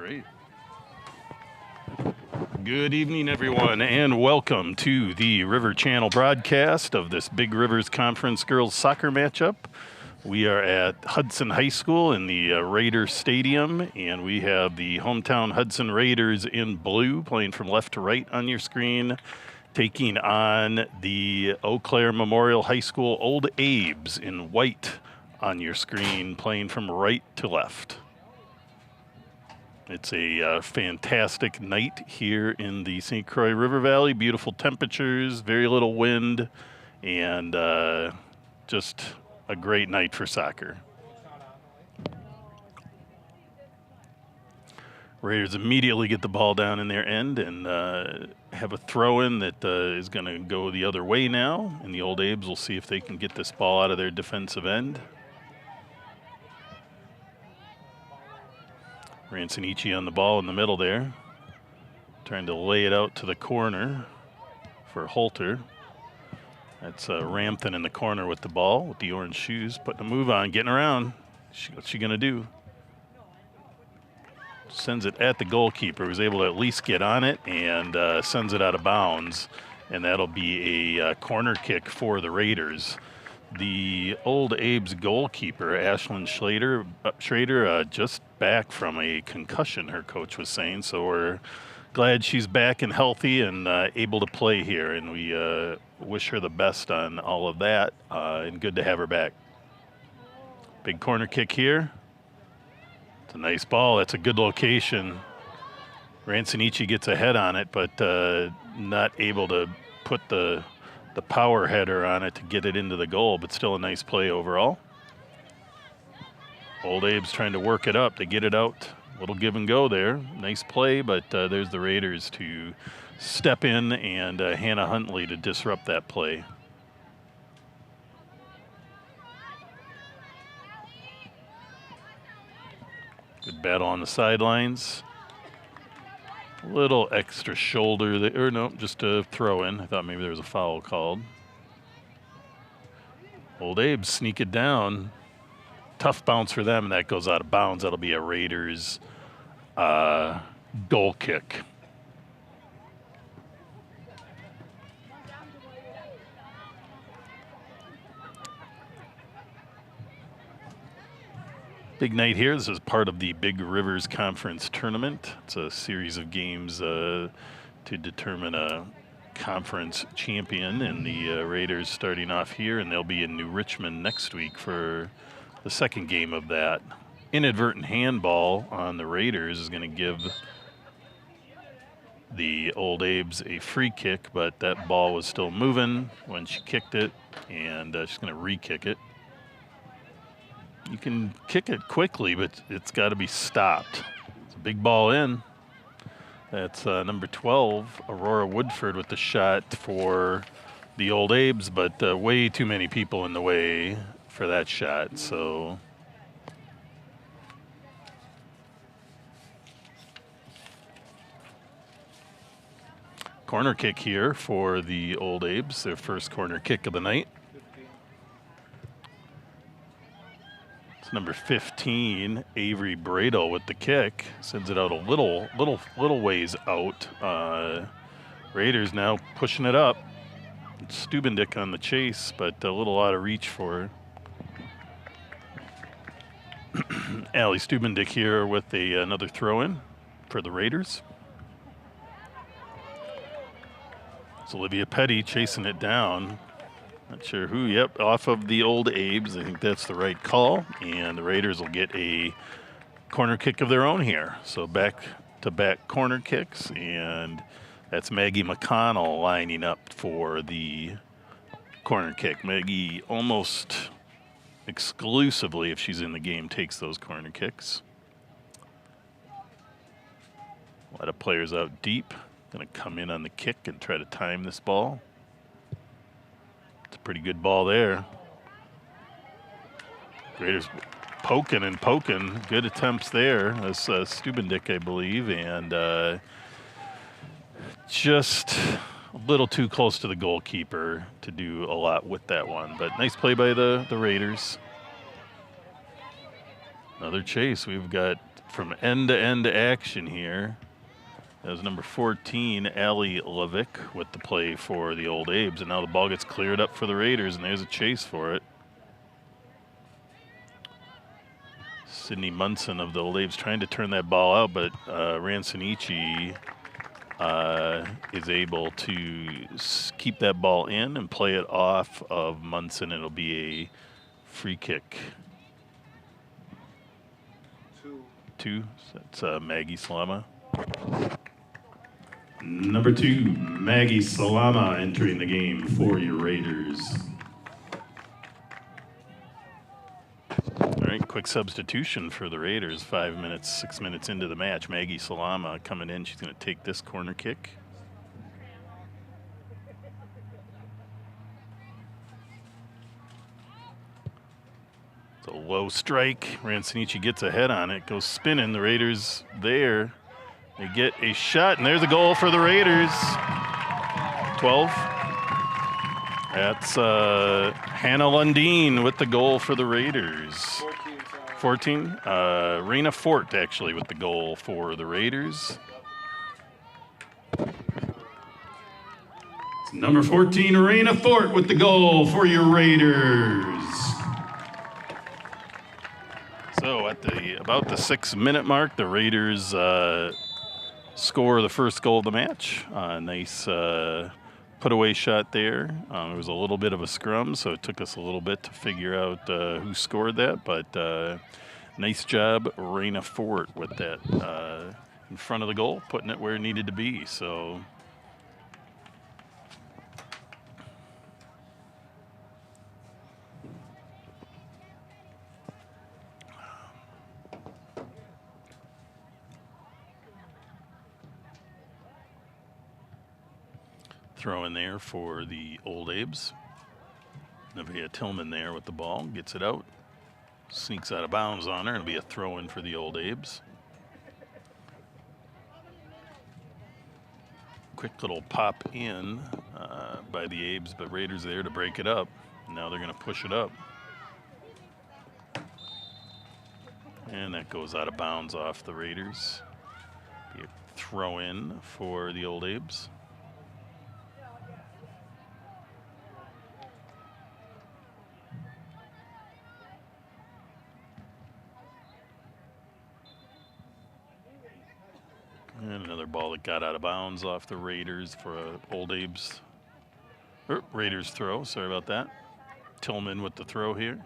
Great. Good evening, everyone, and welcome to the River Channel broadcast of this Big Rivers Conference girls soccer matchup. We are at Hudson High School in the Raiders Stadium, and we have the hometown Hudson Raiders in blue playing from left to right on your screen, taking on the Eau Claire Memorial High School Old Abe's in white on your screen, playing from right to left. It's a fantastic night here in the St. Croix River Valley. Beautiful temperatures, very little wind, and just a great night for soccer. Raiders immediately get the ball down in their end and have a throw-in that is going to go the other way now. And the Old Abe's will see if they can get this ball out of their defensive end. Ransonici on the ball in the middle there, trying to lay it out to the corner for Holter. That's Ramthen in the corner with the ball, with the orange shoes, putting a move on, getting around. What's she going to do? Sends it at the goalkeeper, who's able to at least get on it, and sends it out of bounds. And that'll be a corner kick for the Raiders. The Old Abe's goalkeeper, Ashlyn Schrader, just back from a concussion, her coach was saying. So we're glad she's back and healthy and able to play here. And we wish her the best on all of that. And good to have her back. Big corner kick here. It's a nice ball. That's a good location. Ransonici gets a head on it, but not able to put the power header on it to get it into the goal, but still a nice play overall. Old Abe's trying to work it up to get it out. A little give and go there. Nice play, but there's the Raiders to step in and Hannah Huntley to disrupt that play. Good battle on the sidelines. Little extra shoulder there, or no, just a throw in. I thought maybe there was a foul called. Old Abe sneak it down. Tough bounce for them, and that goes out of bounds. That'll be a Raiders goal kick. Big night here. This is part of the Big Rivers Conference tournament. It's a series of games to determine a conference champion, and the Raiders starting off here, and they'll be in New Richmond next week for the second game of that. Inadvertent handball on the Raiders is going to give the Old Abe's a free kick, but that ball was still moving when she kicked it, and she's going to re-kick it. You can kick it quickly, but it's got to be stopped. It's a big ball in. That's number 12, Aurora Woodford, with the shot for the Old Abe's, but way too many people in the way for that shot. So corner kick here for the Old Abe's, their first corner kick of the night. It's number 15, Avery Bradle with the kick. Sends it out a little ways out. Raiders now pushing it up. Stubendick on the chase, but a little out of reach for Allie Stubendick here with another throw-in for the Raiders. It's Olivia Petty chasing it down. Not sure who. Yep, off of the Old Abe's. I think that's the right call. And the Raiders will get a corner kick of their own here. So back-to-back corner kicks. And that's Maggie McConnell lining up for the corner kick. Maggie almost exclusively, if she's in the game, takes those corner kicks. A lot of players out deep. Going to come in on the kick and try to time this ball. It's a pretty good ball there. Raiders poking and poking. Good attempts there. That's Stubendick, I believe, and just a little too close to the goalkeeper to do a lot with that one. But nice play by the Raiders. Another chase. We've got from end-to-end action here. That was number 14, Allie Levick, with the play for the Old Abes. And now the ball gets cleared up for the Raiders, and there's a chase for it. Sydney Munson of the Old Abes trying to turn that ball out, but Rancinici is able to keep that ball in and play it off of Munson. It'll be a free kick. Two. That's Maggie Salama. Number 2, Maggie Salama entering the game for your Raiders. All right, quick substitution for the Raiders. 5 minutes, 6 minutes into the match. Maggie Salama coming in. She's going to take this corner kick. It's a low strike. Rancinici gets ahead on it, goes spinning. The Raiders there. They get a shot, and there's a goal for the Raiders. 12. That's Hannah Lundeen with the goal for the Raiders. 14. Raina Fort, actually, with the goal for the Raiders. It's number 14, Raina Fort, with the goal for your Raiders. So at about the 6-minute mark, the Raiders score the first goal of the match. Nice put-away shot there. It was a little bit of a scrum, so it took us a little bit to figure out who scored that. But nice job, Raina Fort, with that in front of the goal, putting it where it needed to be. So. Throw in there for the Old Abes. Nevaeh Tillman there with the ball, gets it out, sneaks out of bounds on her. It'll be a throw in for the Old Abes. Quick little pop in by the Abes, but Raiders there to break it up. Now they're going to push it up. And that goes out of bounds off the Raiders. Be a throw in for the Old Abes. And another ball that got out of bounds off the Raiders for a Old Abes. Raiders throw, sorry about that. Tillman with the throw here.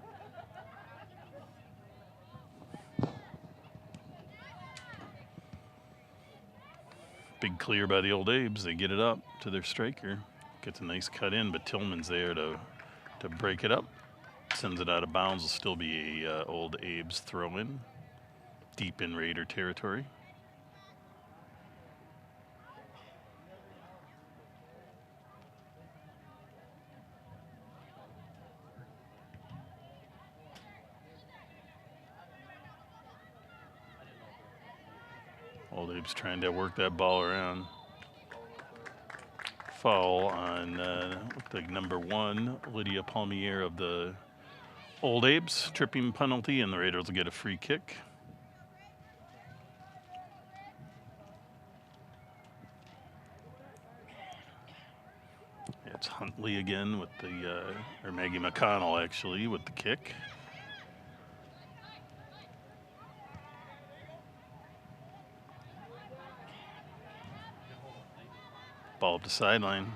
Big clear by the Old Abes. They get it up to their striker. Gets a nice cut in, but Tillman's there to break it up. Sends it out of bounds. Will still be a Old Abes throw in. Deep in Raider territory. Old Abes trying to work that ball around. Foul on looked like number 1, Lydia Palmiere of the Old Abes. Tripping penalty, and the Raiders will get a free kick. It's Huntley again with the, or Maggie McConnell actually with the kick. Ball up the sideline.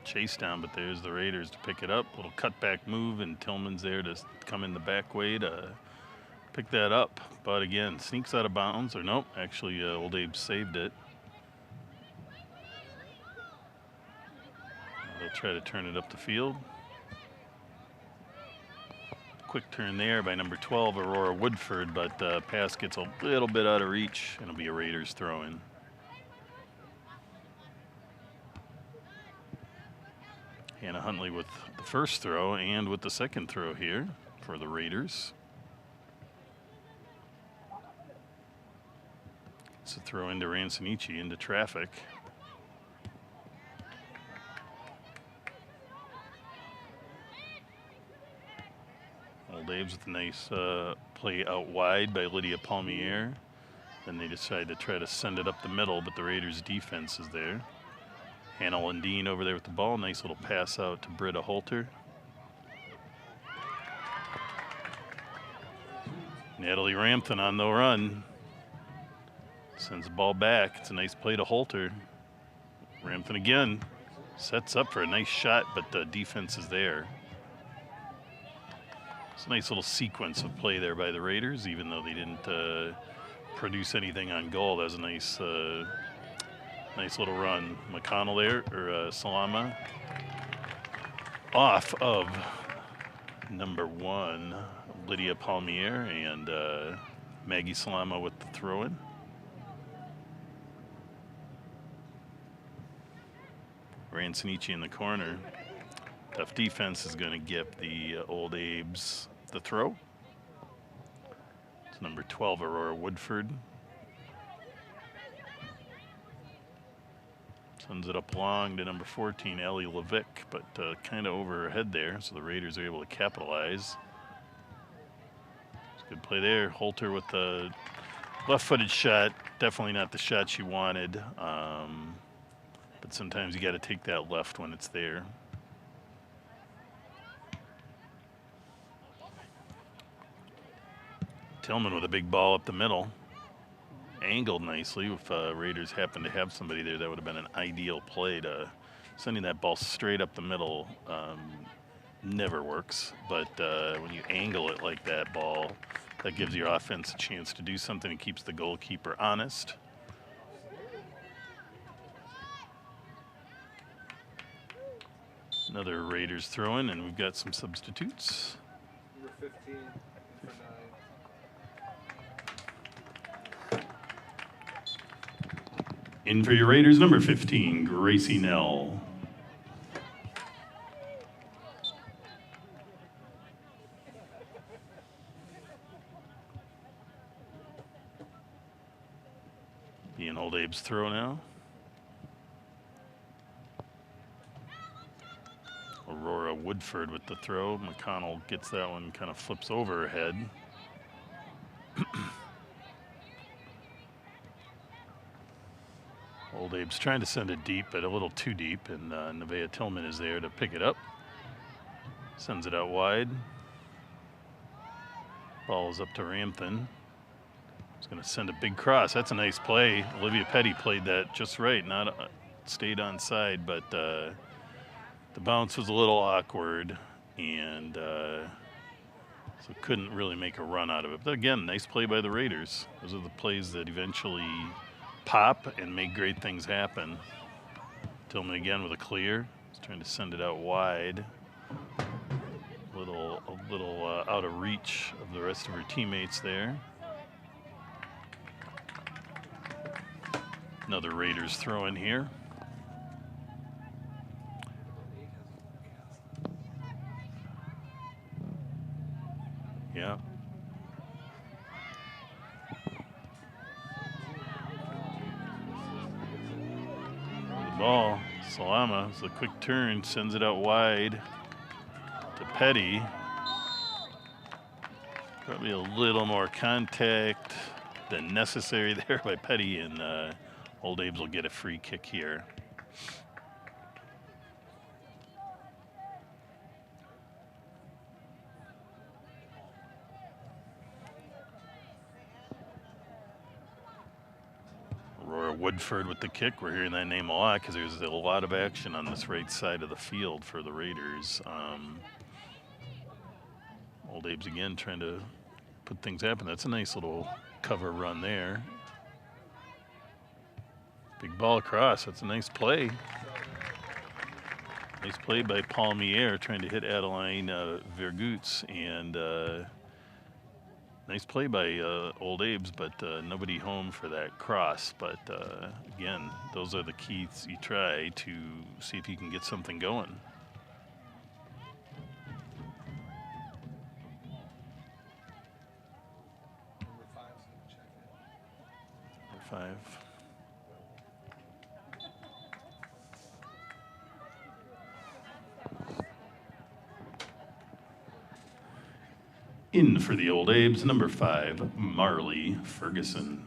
Chase down, but there's the Raiders to pick it up. Little cutback move, and Tillman's there to come in the back way to pick that up. But again, sneaks out of bounds, or nope, actually Old Abe saved it. They'll try to turn it up the field. Quick turn there by number 12, Aurora Woodford, but pass gets a little bit out of reach, and it'll be a Raiders throw-in. Hannah Huntley with the first throw and with the second throw here for the Raiders. It's a throw into Rancinici into traffic. Old Abe's with a nice play out wide by Lydia Palmiere. Then they decide to try to send it up the middle, but the Raiders' defense is there. Hannah Lundeen over there with the ball. Nice little pass out to Britta Holter. Natalie Rampton on the run. Sends the ball back. It's a nice play to Holter. Rampton again. Sets up for a nice shot, but the defense is there. It's a nice little sequence of play there by the Raiders, even though they didn't produce anything on goal. That was a nice nice little run. McConnell there, or Salama. Off of number 1, Lydia Palmiere, and Maggie Salama with the throw-in. Ransonici in the corner. Tough defense is going to give the Old Abe's the throw. It's number 12, Aurora Woodford. Sends it up long to number 14, Ellie Levick, but kind of over her head there, so the Raiders are able to capitalize. It's a good play there. Holter with the left-footed shot. Definitely not the shot she wanted. But sometimes you got to take that left when it's there. Tillman with a big ball up the middle. Angled nicely. If Raiders happen to have somebody there, that would have been an ideal play. To sending that ball straight up the middle never works. But when you angle it like that ball, that gives your offense a chance to do something and keeps the goalkeeper honest. Another Raiders throw-in, and we've got some substitutes. Number 15 for 9. In for your Raiders, number 15, Gracie Nell. Ian Old Abe's throw now. Aurora Woodford with the throw. McConnell gets that one, kind of flips over her head. Old Abe's trying to send it deep, but a little too deep, and Nevaeh Tillman is there to pick it up. Sends it out wide. Ball is up to Rampton. He's going to send a big cross. That's a nice play. Olivia Petty played that just right. Not stayed on side, but the bounce was a little awkward, and so couldn't really make a run out of it. But again, nice play by the Raiders. Those are the plays that eventually pop and make great things happen. Tillman again with a clear. He's trying to send it out wide. A little out of reach of the rest of her teammates there. Another Raiders throw in here. Yeah. The ball, Salama, it's a quick turn, sends it out wide to Petty. Probably a little more contact than necessary there by Petty, and Old Abe's will get a free kick here. Aurora Woodford with the kick. We're hearing that name a lot because there's a lot of action on this right side of the field for the Raiders. Old Abe's again trying to put things happen. That's a nice little cover run there. Big ball across. That's a nice play. Nice play by Palmiere trying to hit Adeline Vergoots, and nice play by Old Abe's, but nobody home for that cross. But again, those are the keys you try to see if you can get something going. Number 5. In for the Old Abes, number 5, Marley Ferguson.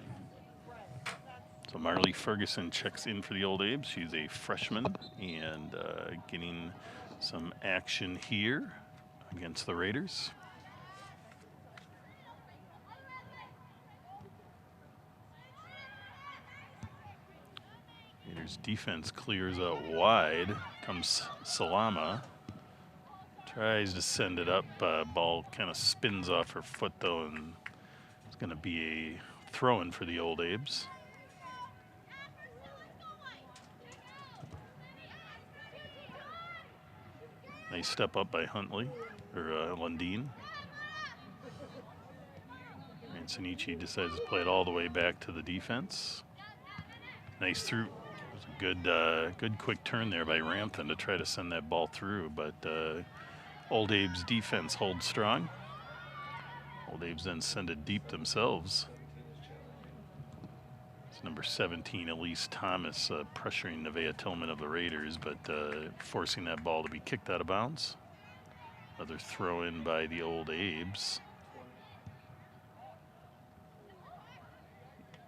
So Marley Ferguson checks in for the Old Abes. She's a freshman and getting some action here against the Raiders. Raiders defense clears out wide. Comes Salama. Tries to send it up. Ball kind of spins off her foot though, and it's going to be a throw-in for the Old Abes. Nice step up by Huntley, or Lundeen. And Sinichi decides to play it all the way back to the defense. Nice through. It was a good quick turn there by Ramthen to try to send that ball through, but Old Abe's defense holds strong. Old Abe's then send it deep themselves. It's number 17, Elise Thomas, pressuring Nevaeh Tillman of the Raiders, but forcing that ball to be kicked out of bounds. Another throw in by the Old Abes.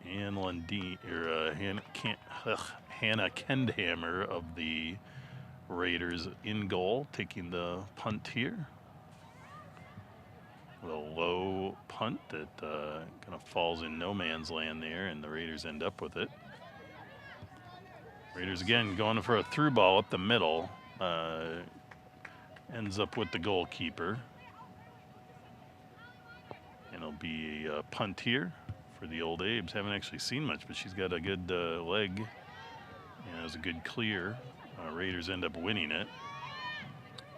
And Lundeen, or Hannah Kendhammer of the Raiders in goal, taking the punt here. The low punt that kind of falls in no man's land there, and the Raiders end up with it. Raiders again going for a through ball up the middle. Ends up with the goalkeeper. And it'll be a punt here for the Old Abes. Haven't actually seen much, but she's got a good leg. And it was a good clear. Raiders end up winning it.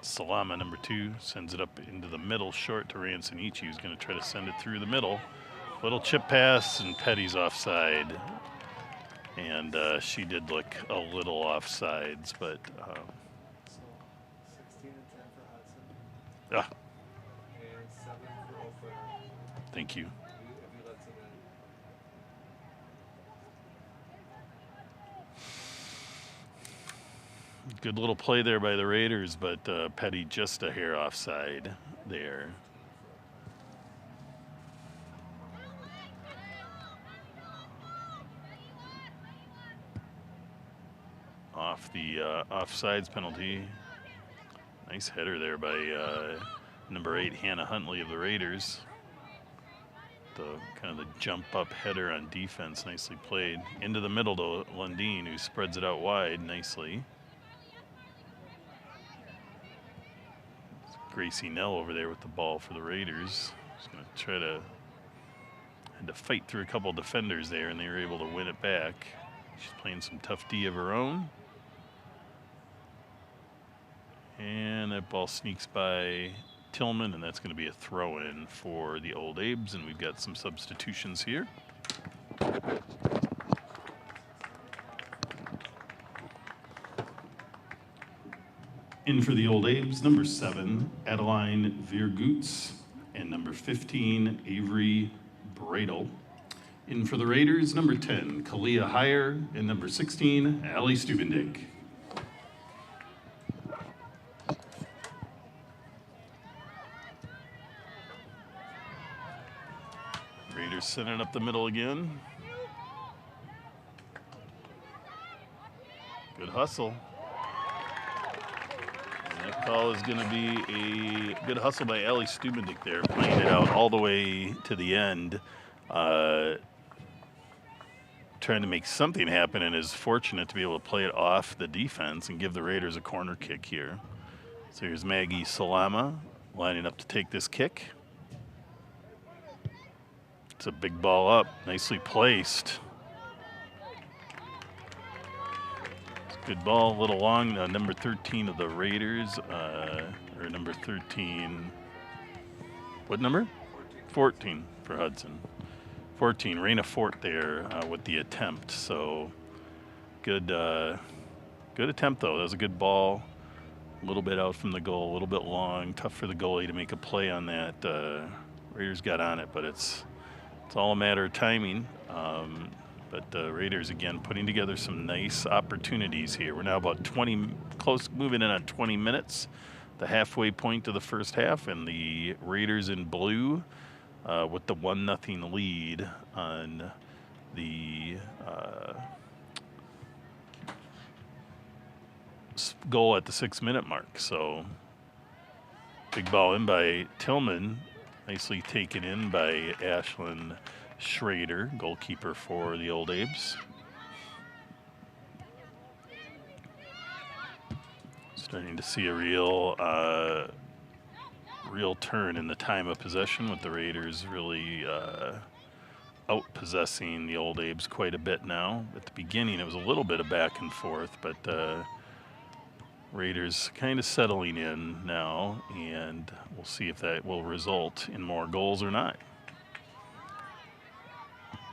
Salama, number 2, sends it up into the middle, short to Ransonichi, who's going to try to send it through the middle. Little chip pass, and Petty's offside. And she did look a little offsides, but... 16 and 10 for Hudson. Ah. And 7 for Oakland. Thank you. If you let it in. Good little play there by the Raiders, but Petty just a hair offside there. Off the offsides penalty. Nice header there by number 8, Hannah Huntley of the Raiders. The kind of the jump up header on defense, nicely played. Into the middle to Lundeen, who spreads it out wide nicely. Gracie Nell over there with the ball for the Raiders. Just going to try to, had to fight through a couple defenders there, and they were able to win it back. She's playing some tough D of her own. And that ball sneaks by Tillman, and that's going to be a throw-in for the Old Abes, and we've got some substitutions here. In for the Old Abes, number 7, Adeline Viergoots, and number 15, Avery Bradle. In for the Raiders, number 10, Kalia Heyer, and number 16, Allie Stubendink. Raiders sending up the middle again. Good hustle. That call is going to be a good hustle by Allie Stubendink there, playing it out all the way to the end. Trying to make something happen, and is fortunate to be able to play it off the defense and give the Raiders a corner kick here. So here's Maggie Salama lining up to take this kick. It's a big ball up, nicely placed. Good ball, a little long. Number 13 of the Raiders, or number 13. What number? 14 for Hudson. 14, Raina Fort there with the attempt. So good, good attempt though. That was a good ball. A little bit out from the goal, a little bit long. Tough for the goalie to make a play on that. Raiders got on it, but it's all a matter of timing. But Raiders, again, putting together some nice opportunities here. We're now about 20, moving in on 20 minutes. the halfway point of the first half, and the Raiders in blue with the 1-0 lead on the goal at the 6-minute mark. So big ball in by Tillman, nicely taken in by Ashlyn Schrader, goalkeeper for the Old Abes. Starting to see a real turn in the time of possession, with the Raiders really out-possessing the Old Abes quite a bit now. At the beginning, it was a little bit of back and forth, but Raiders kind of settling in now, and we'll see if that will result in more goals or not.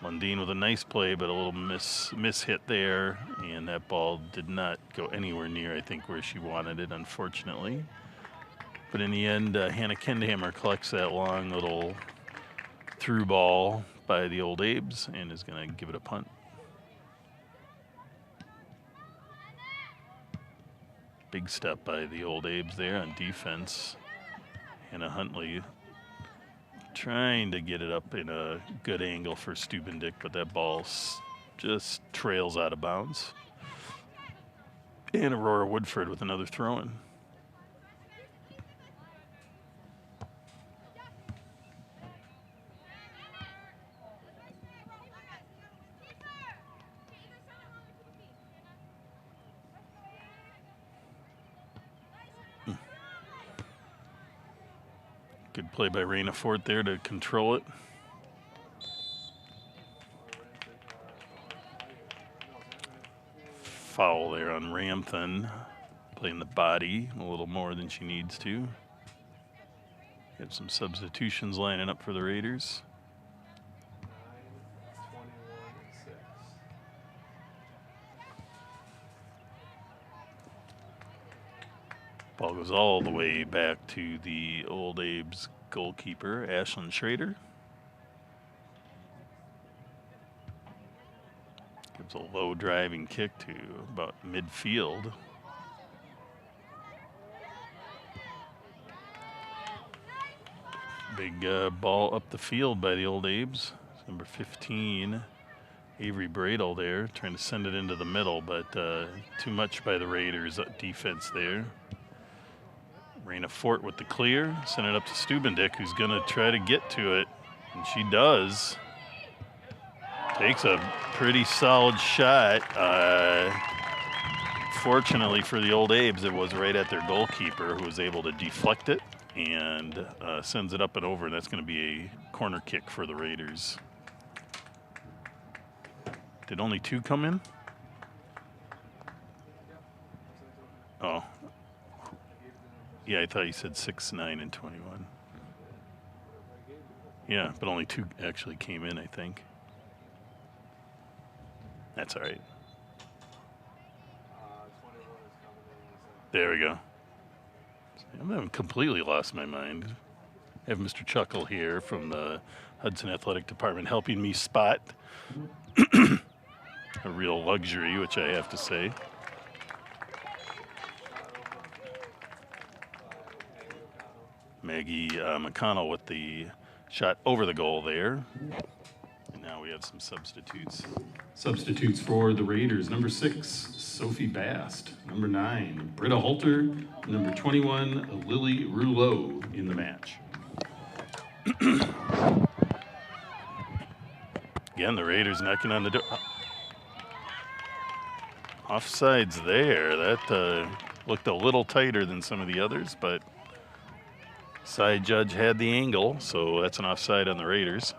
Lundeen with a nice play, but a little miss hit there, and that ball did not go anywhere near, I think, where she wanted it, unfortunately. But in the end, Hannah Kendhammer collects that long little through ball by the Old Abes and is going to give it a punt. Big step by the Old Abes there on defense. Hannah Huntley trying to get it up in a good angle for Stubendick, but that ball just trails out of bounds. And Aurora Woodford with another throw-in. Good play by Raina Fort there to control it. Foul there on Ramthen, playing the body a little more than she needs to. Have some substitutions lining up for the Raiders. 9, 21, and 6. Ball goes all the way back to the Old Abes goalkeeper, Ashlyn Schrader. Gives a low driving kick to about midfield. Big ball up the field by the Old Abes. Number 15, Avery Bradle there, trying to send it into the middle, but too much by the Raiders' defense there. Raina Fort with the clear, send it up to Stubendick, who's going to try to get to it, and she does. Takes a pretty solid shot. Fortunately for the Old Abes, it was right at their goalkeeper, who was able to deflect it and sends it up and over, and that's going to be a corner kick for the Raiders. Did only 2 come in? Oh. Yeah, I thought you said 6, 9, and 21. Yeah, but only 2 actually came in, I think. That's all right. 21 is coming in. There we go. I haven't completely lost my mind. I have Mr. Chuckle here from the Hudson Athletic Department helping me spot. A real luxury, which I have to say. Maggie McConnell with the shot over the goal there. And now we have some substitutes. Substitutes for the Raiders. Number 6, Sophie Bast. Number 9, Britta Holter. Number 21, Lily Rouleau in the match. Again, the Raiders knocking on the door. Offsides there. That looked a little tighter than some of the others, but side judge had the angle, so that's an offside on the Raiders.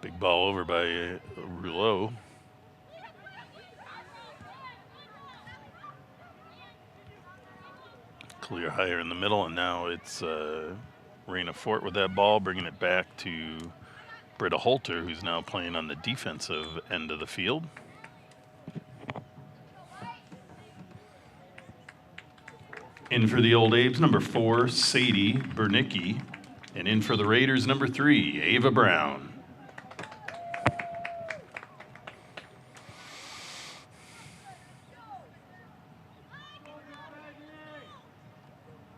Big ball over by Rouleau. Clear higher in the middle, and now it's Raina Fort with that ball, bringing it back to Britta Holter, who's now playing on the defensive end of the field. In for the Old Abe's, number 4, Sadie Bernicki. And in for the Raiders, number 3, Ava Brown.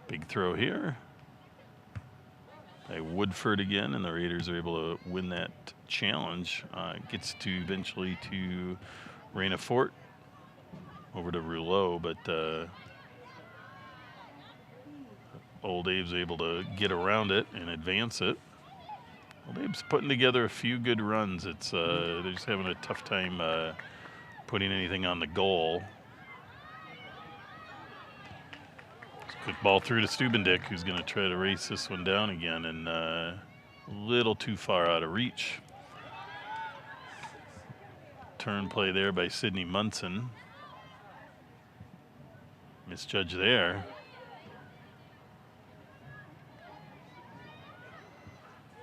Big throw here by Woodford again, and the Raiders are able to win that challenge. Gets to eventually to Raina Fort over to Rouleau, but Old Abe's able to get around it and advance it. Old Abe's putting together a few good runs. It's they're just having a tough time putting anything on the goal. Quick ball through to Stubendick, who's going to try to race this one down again, and a little too far out of reach. Turn play there by Sydney Munson. Misjudge there.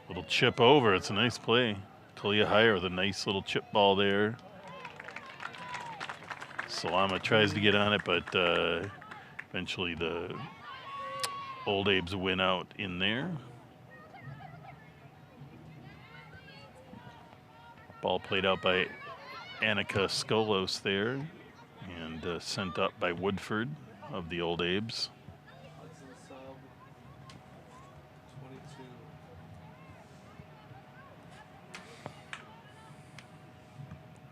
Little chip over. It's a nice play. Kalia Hire with a nice little chip ball there. Salama tries to get on it, but eventually the Old Abe's win out in there. Ball played out by Annika Skolos there and sent up by Woodford of the Old Abe's. Hudson sub 22.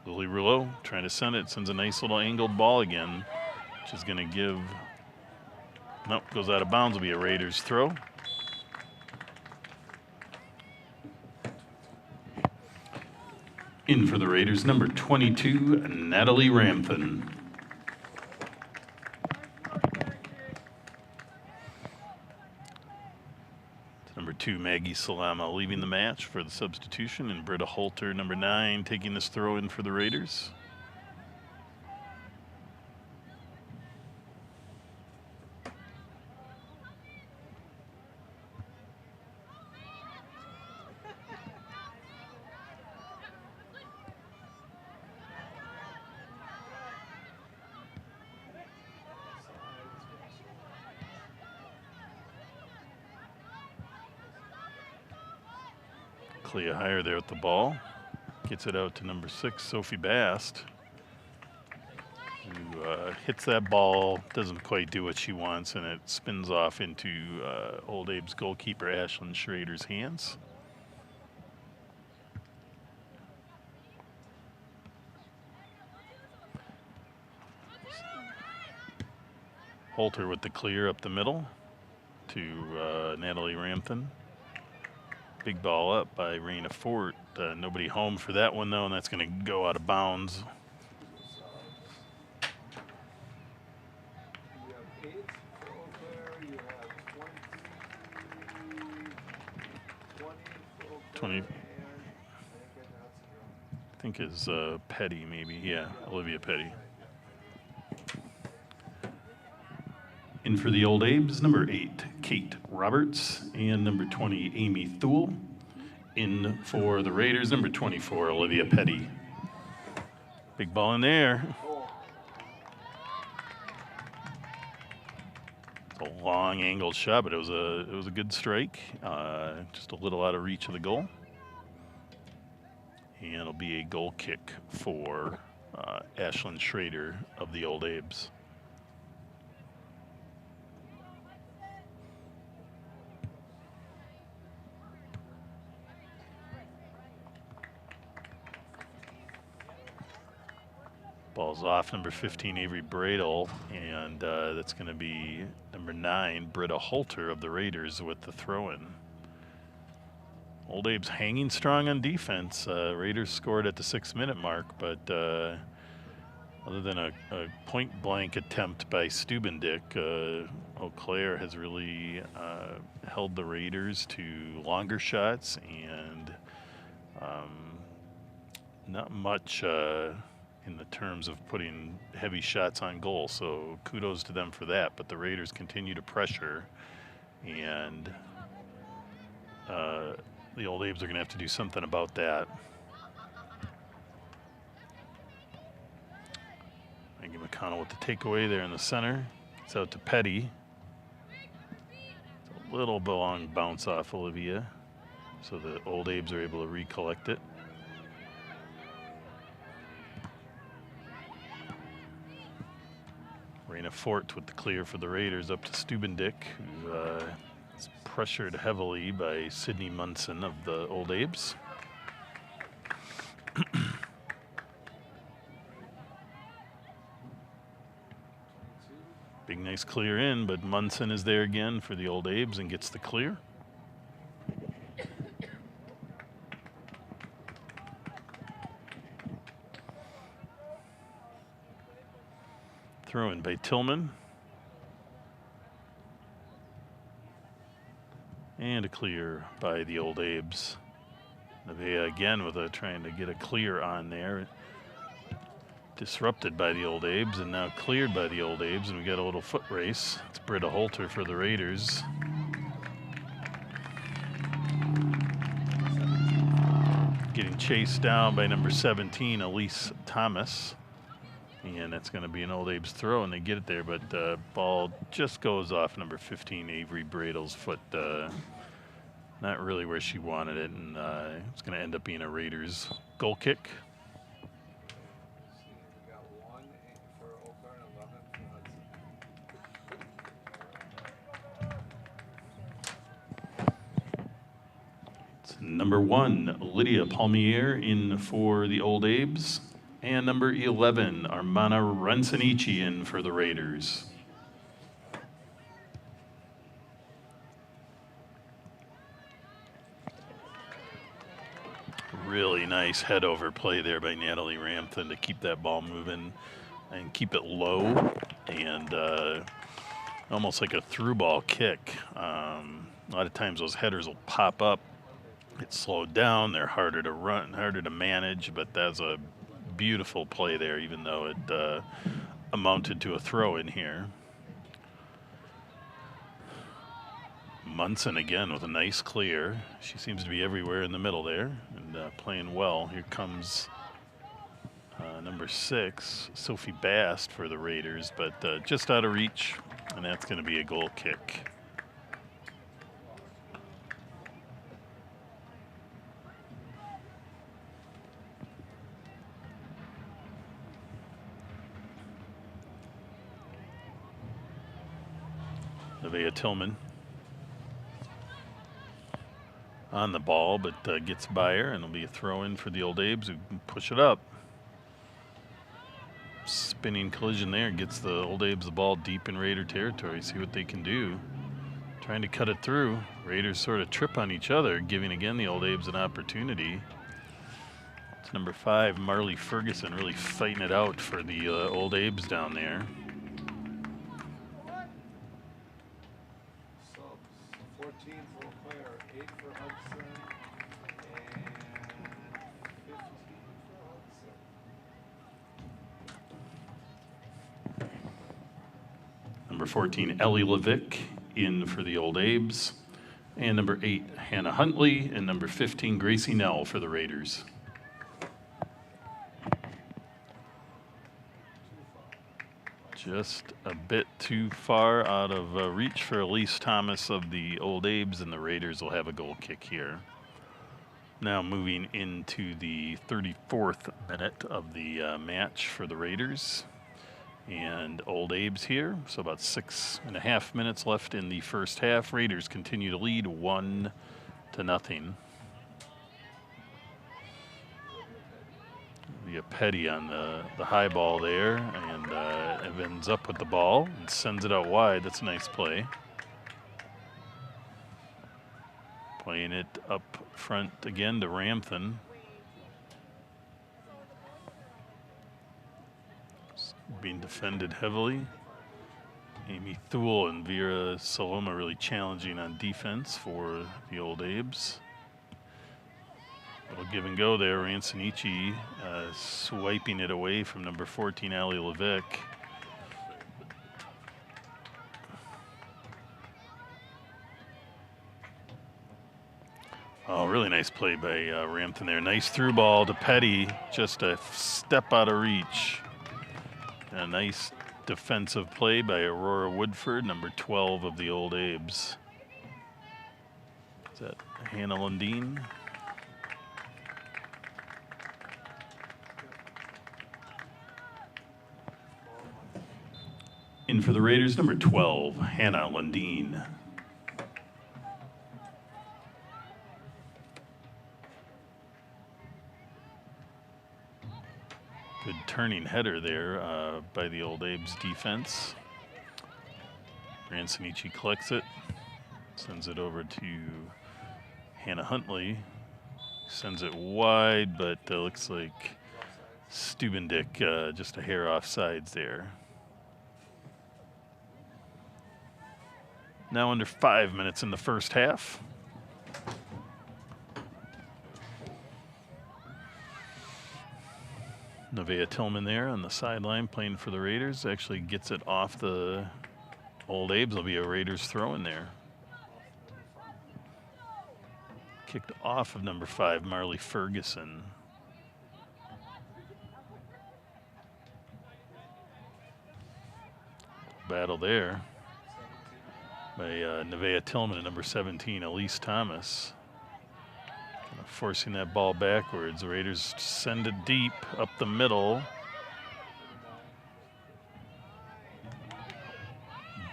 Lily Rouleau trying to send it, sends a nice little angled ball again, which is going to give, nope, goes out of bounds, will be a Raiders throw. In for the Raiders, number 22, Natalie Ramthen. Number 2, Maggie Salama leaving the match for the substitution, and Britta Holter, number 9, taking this throw in for the Raiders. Clea Hire there with the ball. Gets it out to number 6, Sophie Bast, who hits that ball, doesn't quite do what she wants, and it spins off into Old Abe's goalkeeper Ashlyn Schrader's hands. Holter with the clear up the middle to Natalie Ramthen. Big ball up by Raina Fort. Nobody home for that one, though, and that's going to go out of bounds. You have 8 for Eau Claire. You have 20 for Eau Claire. 20. And I think Hudson. I think is Petty, maybe. Yeah, Olivia Petty. In for the Old Abe's, number 8, Kate Roberts, and number 20, Amy Thule. In for the Raiders, number 24, Olivia Petty. Big ball in there. It's a long angled shot, but it was a good strike. Just a little out of reach of the goal. And it'll be a goal kick for Ashlyn Schrader of the Old Abe's. Ball's off number 15, Avery Bradle, and that's going to be number 9, Britta Holter of the Raiders with the throw-in. Old Abe's hanging strong on defense. Raiders scored at the 6-minute mark, but other than a point-blank attempt by Stubendick, Eau Claire has really held the Raiders to longer shots and not much in the terms of putting heavy shots on goal, so kudos to them for that. But the Raiders continue to pressure, and the Old Abe's are going to have to do something about that. Maggie McConnell with the takeaway there in the center. It's out to Petty. Little long bounce off Olivia, so the Old Abes are able to recollect it. Raina Fort with the clear for the Raiders up to Stubendick, who is pressured heavily by Sidney Munson of the Old Abes. Big nice clear in, but Munson is there again for the Old Abes and gets the clear. Throw in by Tillman. And a clear by the Old Abes. Nevaeh again with trying to get a clear on there. Disrupted by the Old Abes and now cleared by the Old Abes, and we got a little foot race. It's Britta Holter for the Raiders. Getting chased down by number 17, Elise Thomas. And that's going to be an Old Abes throw, and they get it there, but the ball just goes off number 15, Avery Bradle's foot. Not really where she wanted it, and it's going to end up being a Raiders goal kick. We got 1 for Oakland, 11 for Hudson. It's number 1, Lydia Palmier in for the Old Abes. And number 11, Armana Ransanici in for the Raiders. Really nice head over play there by Natalie Ramthen to keep that ball moving and keep it low and almost like a through ball kick. A lot of times those headers will pop up, get slowed down, they're harder to run, harder to manage, but that's a beautiful play there, even though it amounted to a throw in here. Munson again with a nice clear. She seems to be everywhere in the middle there and playing well. Here comes number 6, Sophie Bast for the Raiders, but just out of reach, and that's going to be a goal kick. Nevaeh Tillman on the ball, but gets by her, and it'll be a throw in for the Old Abes who can push it up. Spinning collision there, gets the Old Abes the ball deep in Raider territory. See what they can do. Trying to cut it through. Raiders sort of trip on each other, giving again the Old Abes an opportunity. It's number 5, Marley Ferguson, really fighting it out for the Old Abes down there. Subs, 14 for Claire, 8 for Hudson, and 15 for Hudson. Number 14, Ellie Levick in for the Old Abes. And number 8, Hannah Huntley. And number 15, Gracie Nell for the Raiders. Just a bit too far out of reach for Elise Thomas of the Old Abes, and the Raiders will have a goal kick here. Now moving into the 34th minute of the match for the Raiders. And Old Abes here, so about 6.5 minutes left in the first half. Raiders continue to lead 1-0. Petty on the high ball there, and Evans up with the ball and sends it out wide. That's a nice play. Playing it up front again to Ramthen. Being defended heavily. Amy Thule and Vera Saloma really challenging on defense for the Old Abes. Little give and go there. Ransanici swiping it away from number 14, Allie Levick. Oh, really nice play by Ramthen there. Nice through ball to Petty, just a step out of reach. A nice defensive play by Aurora Woodford, number 12 of the Old Abes. Is that Hannah Lundeen? In for the Raiders, number 12, Hannah Lundeen. Good turning header there by the Old Abe's defense. Ransonici collects it, sends it over to Hannah Huntley. Sends it wide, but looks like Stubendick just a hair off sides there. Now under 5 minutes in the first half. Nevaeh Tillman there on the sideline playing for the Raiders. Actually gets it off the Old Abe's. There'll be a Raiders throw in there. Kicked off of number 5, Marley Ferguson. Battle there by Nevaeh Tillman at number 17, Elise Thomas. Kind of forcing that ball backwards. The Raiders send it deep up the middle.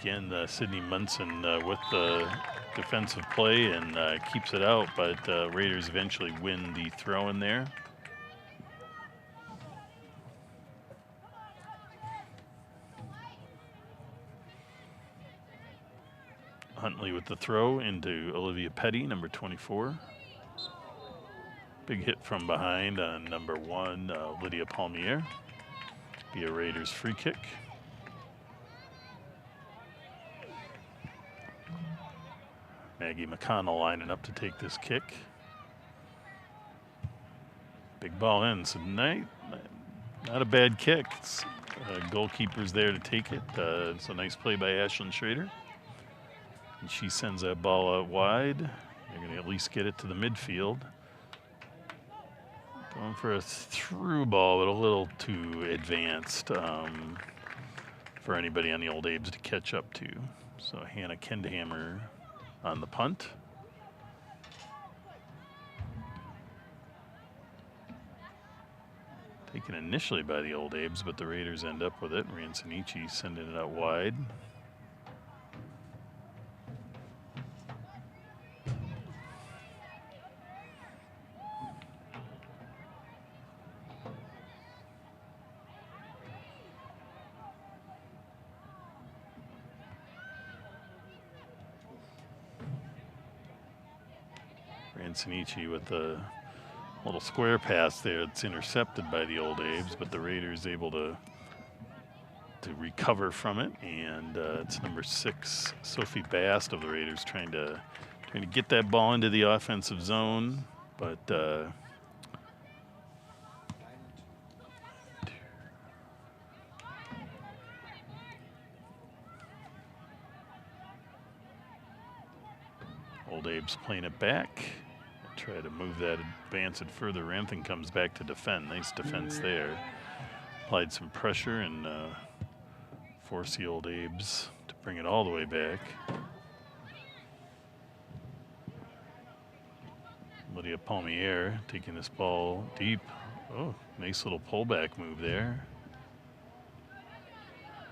Again, Sydney Munson with the defensive play and keeps it out, but Raiders eventually win the throw in there. Huntley with the throw into Olivia Petty, number 24. Big hit from behind on number 1, Lydia Palmiere. Be a Raiders free kick. Maggie McConnell lining up to take this kick. Big ball in, so not a bad kick. Goalkeeper's there to take it. It's a nice play by Ashlyn Schrader. And she sends that ball out wide. They're going to at least get it to the midfield. Going for a through ball, but a little too advanced for anybody on the Old Abe's to catch up to. So Hannah Kendhammer on the punt. Taken initially by the Old Abe's, but the Raiders end up with it. Ransonici sending it out wide. Ransonici with the little square pass there. It's intercepted by the Old Abe's, but the Raiders able to recover from it, and it's number 6, Sophie Bast of the Raiders trying to get that ball into the offensive zone, but Old Abe's playing it back. Try to move that, advance it further. Ramthen comes back to defend. Nice defense there. Applied some pressure and forced the Old Abe's to bring it all the way back. Lydia Palmiere taking this ball deep. Oh, nice little pullback move there.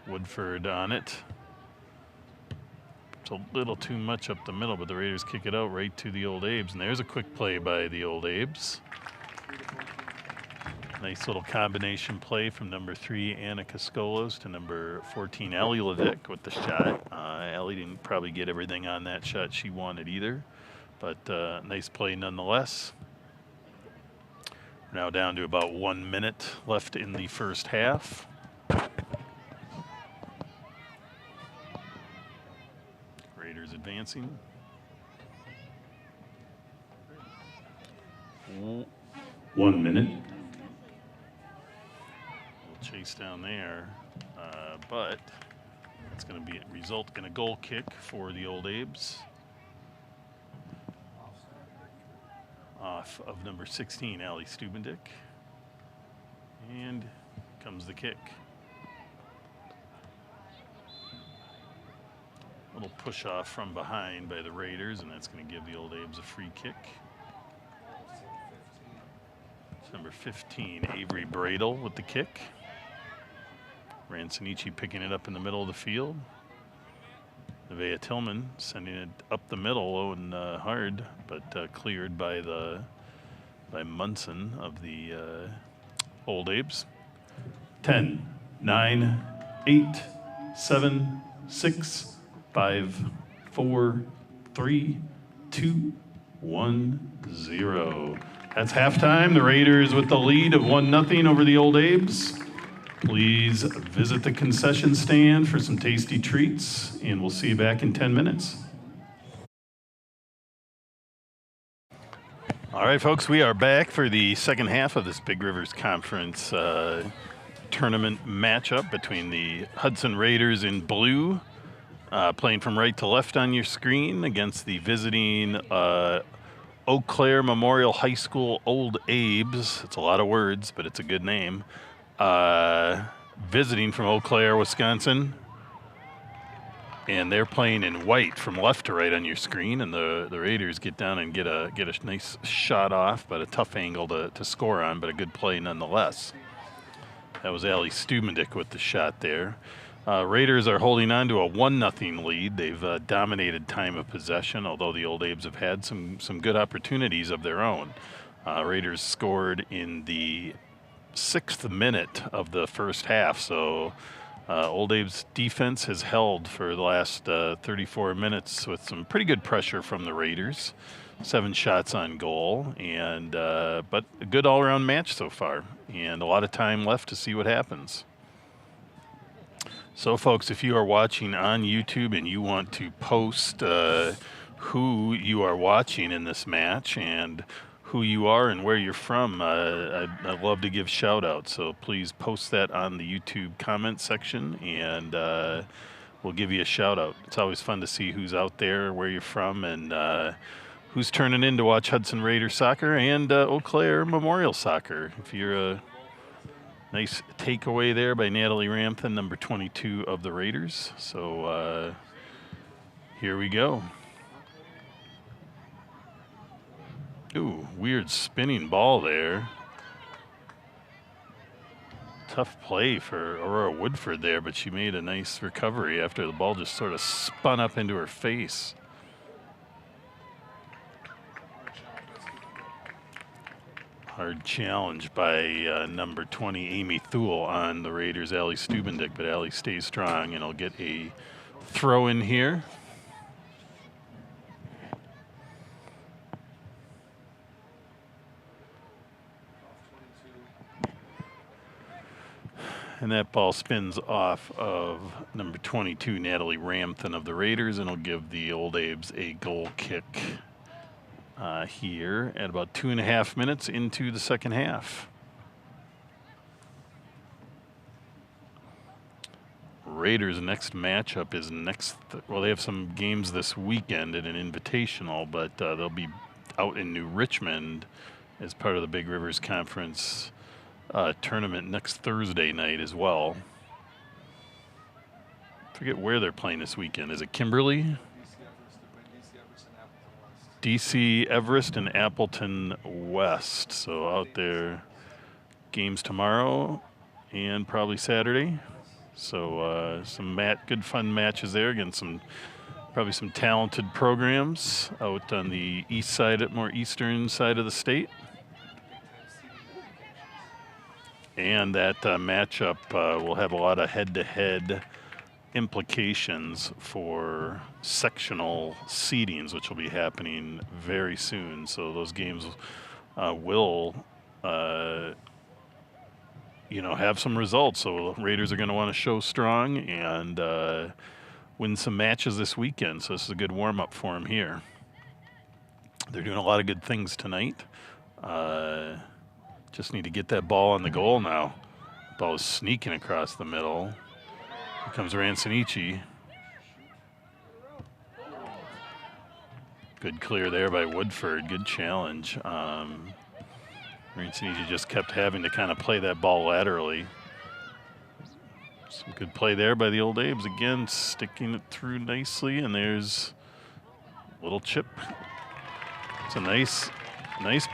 Woodford on it. It's a little too much up the middle, but the Raiders kick it out right to the Old Abe's. And there's a quick play by the Old Abe's. Nice little combination play from number 3, Anna Kaskolos, to number 14, Allie Levick with the shot. Allie didn't probably get everything on that shot she wanted either, but nice play nonetheless. We're now down to about 1 minute left in the first half. Raiders advancing. 1 minute. Chase down there, but it's going to be result in a goal kick for the Old Abe's. Off of number 16, Allie Stubendick. And comes the kick. Little push off from behind by the Raiders, and that's going to give the Old Abes a free kick. It's number 15, Avery Bradle with the kick. Rancinici picking it up in the middle of the field. Nevaeh Tillman sending it up the middle, low and hard, but cleared by Munson of the Old Abes. 10, 9, 8, 7, 6, 5, 4, 3, 2, 1, 0. That's halftime. The Raiders with the lead of 1-0 over the Old Abes. Please visit the concession stand for some tasty treats, and we'll see you back in 10 minutes. All right, folks, we are back for the second half of this Big Rivers Conference tournament matchup between the Hudson Raiders in blue, playing from right to left on your screen, against the visiting Eau Claire Memorial High School Old Abes. It's a lot of words, but it's a good name. Visiting from Eau Claire, Wisconsin. And they're playing in white from left to right on your screen, and the Raiders get down and get a nice shot off, but a tough angle to score on, but a good play nonetheless. That was Allie Stubendick with the shot there. Raiders are holding on to a 1-0 lead. They've dominated time of possession, although the Old Abes have had some good opportunities of their own. Raiders scored in the 6th minute of the first half, so Old Abe's defense has held for the last 34 minutes with some pretty good pressure from the Raiders. 7 shots on goal, and but a good all-around match so far, and a lot of time left to see what happens. So, folks, if you are watching on YouTube and you want to post who you are watching in this match and who you are and where you're from, I'd love to give shout-outs. So please post that on the YouTube comment section, and we'll give you a shout-out. It's always fun to see who's out there, where you're from, and who's turning in to watch Hudson Raider soccer and Eau Claire Memorial soccer. If you're a nice takeaway there by Natalie Ramthen, number 22 of the Raiders. So here we go. Ooh, weird spinning ball there. Tough play for Aurora Woodford there, but she made a nice recovery after the ball just sort of spun up into her face. Hard challenge by number 20, Amy Thule, on the Raiders' Allie Stubendick, but Allie stays strong, and will get a throw in here. And that ball spins off of number 22, Natalie Ramthen of the Raiders, and will give the Old Abes a goal kick here at about 2.5 minutes into the second half. Raiders' next matchup is well, they have some games this weekend at an invitational, but they'll be out in New Richmond as part of the Big Rivers Conference tournament next Thursday night as well. Forget where they're playing this weekend. Is it Kimberly? DC Everest and Appleton West. So out there, games tomorrow and probably Saturday. So some good fun matches there against probably some talented programs out on the east side, more eastern side of the state. And that matchup will have a lot of head-to-head implications for sectional seedings, which will be happening very soon. So those games will, have some results. So Raiders are going to want to show strong and win some matches this weekend. So this is a good warm-up for them here. They're doing a lot of good things tonight. Just need to get that ball on the goal now. Ball is sneaking across the middle. Here comes Rancinici. Good clear there by Woodford. Good challenge. Rancinici just kept having to kind of play that ball laterally. Some good play there by the Old Abes. Again, sticking it through nicely, and there's a little chip. It's a nice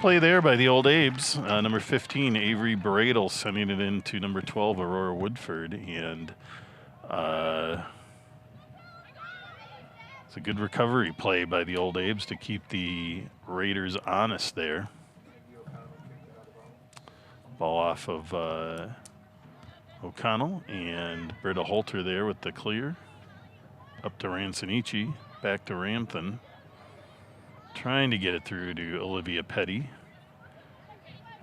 play there by the Old Abes. Number 15, Avery Bradle, sending it into number 12, Aurora Woodford. And it's a good recovery play by the Old Abes to keep the Raiders honest there. Ball off of O'Connell, and Britta Holter there with the clear. Up to Ransonici, back to Ramthan. Trying to get it through to Olivia Petty.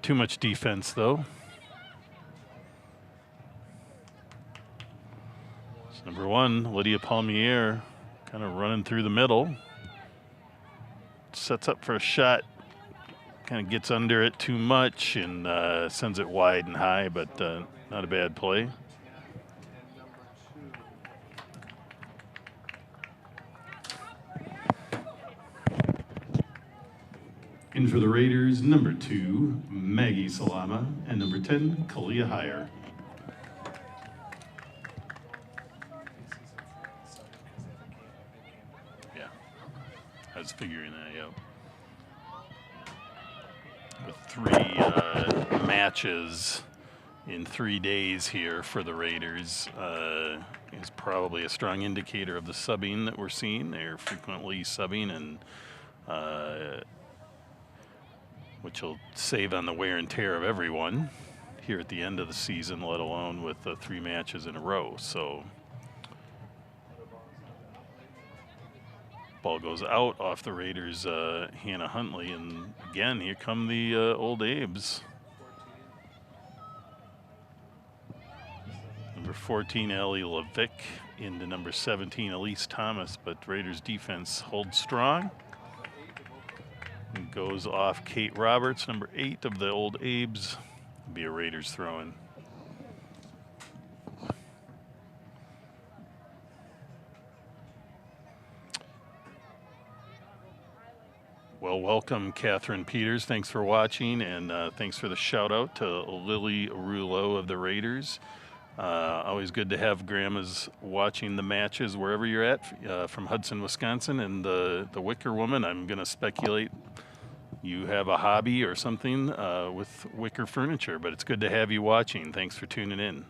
Too much defense, though. It's number 1, Lydia Palmiere, kind of running through the middle. Sets up for a shot. Kind of gets under it too much and sends it wide and high, but not a bad play. In for the Raiders, number 2, Maggie Salama, and number 10, Kalia Heyer. Yeah, I was figuring that out. With 3 matches in 3 days here for the Raiders is probably a strong indicator of the subbing that we're seeing. They're frequently subbing, and which will save on the wear and tear of everyone here at the end of the season, let alone with 3 matches in a row. So ball goes out off the Raiders' Hannah Huntley, and again, here come the Old Abes. Number 14, Ellie Levick, into number 17, Elise Thomas, but Raiders defense holds strong. And goes off Kate Roberts, number 8 of the Old Abes. Be a Raiders throw-in. Well, welcome, Catherine Peters. Thanks for watching, and thanks for the shout-out to Lily Rouleau of the Raiders. Always good to have grandmas watching the matches wherever you're at, from Hudson, Wisconsin. And the Wicker Woman, I'm going to speculate you have a hobby or something with wicker furniture, but it's good to have you watching. Thanks for tuning in.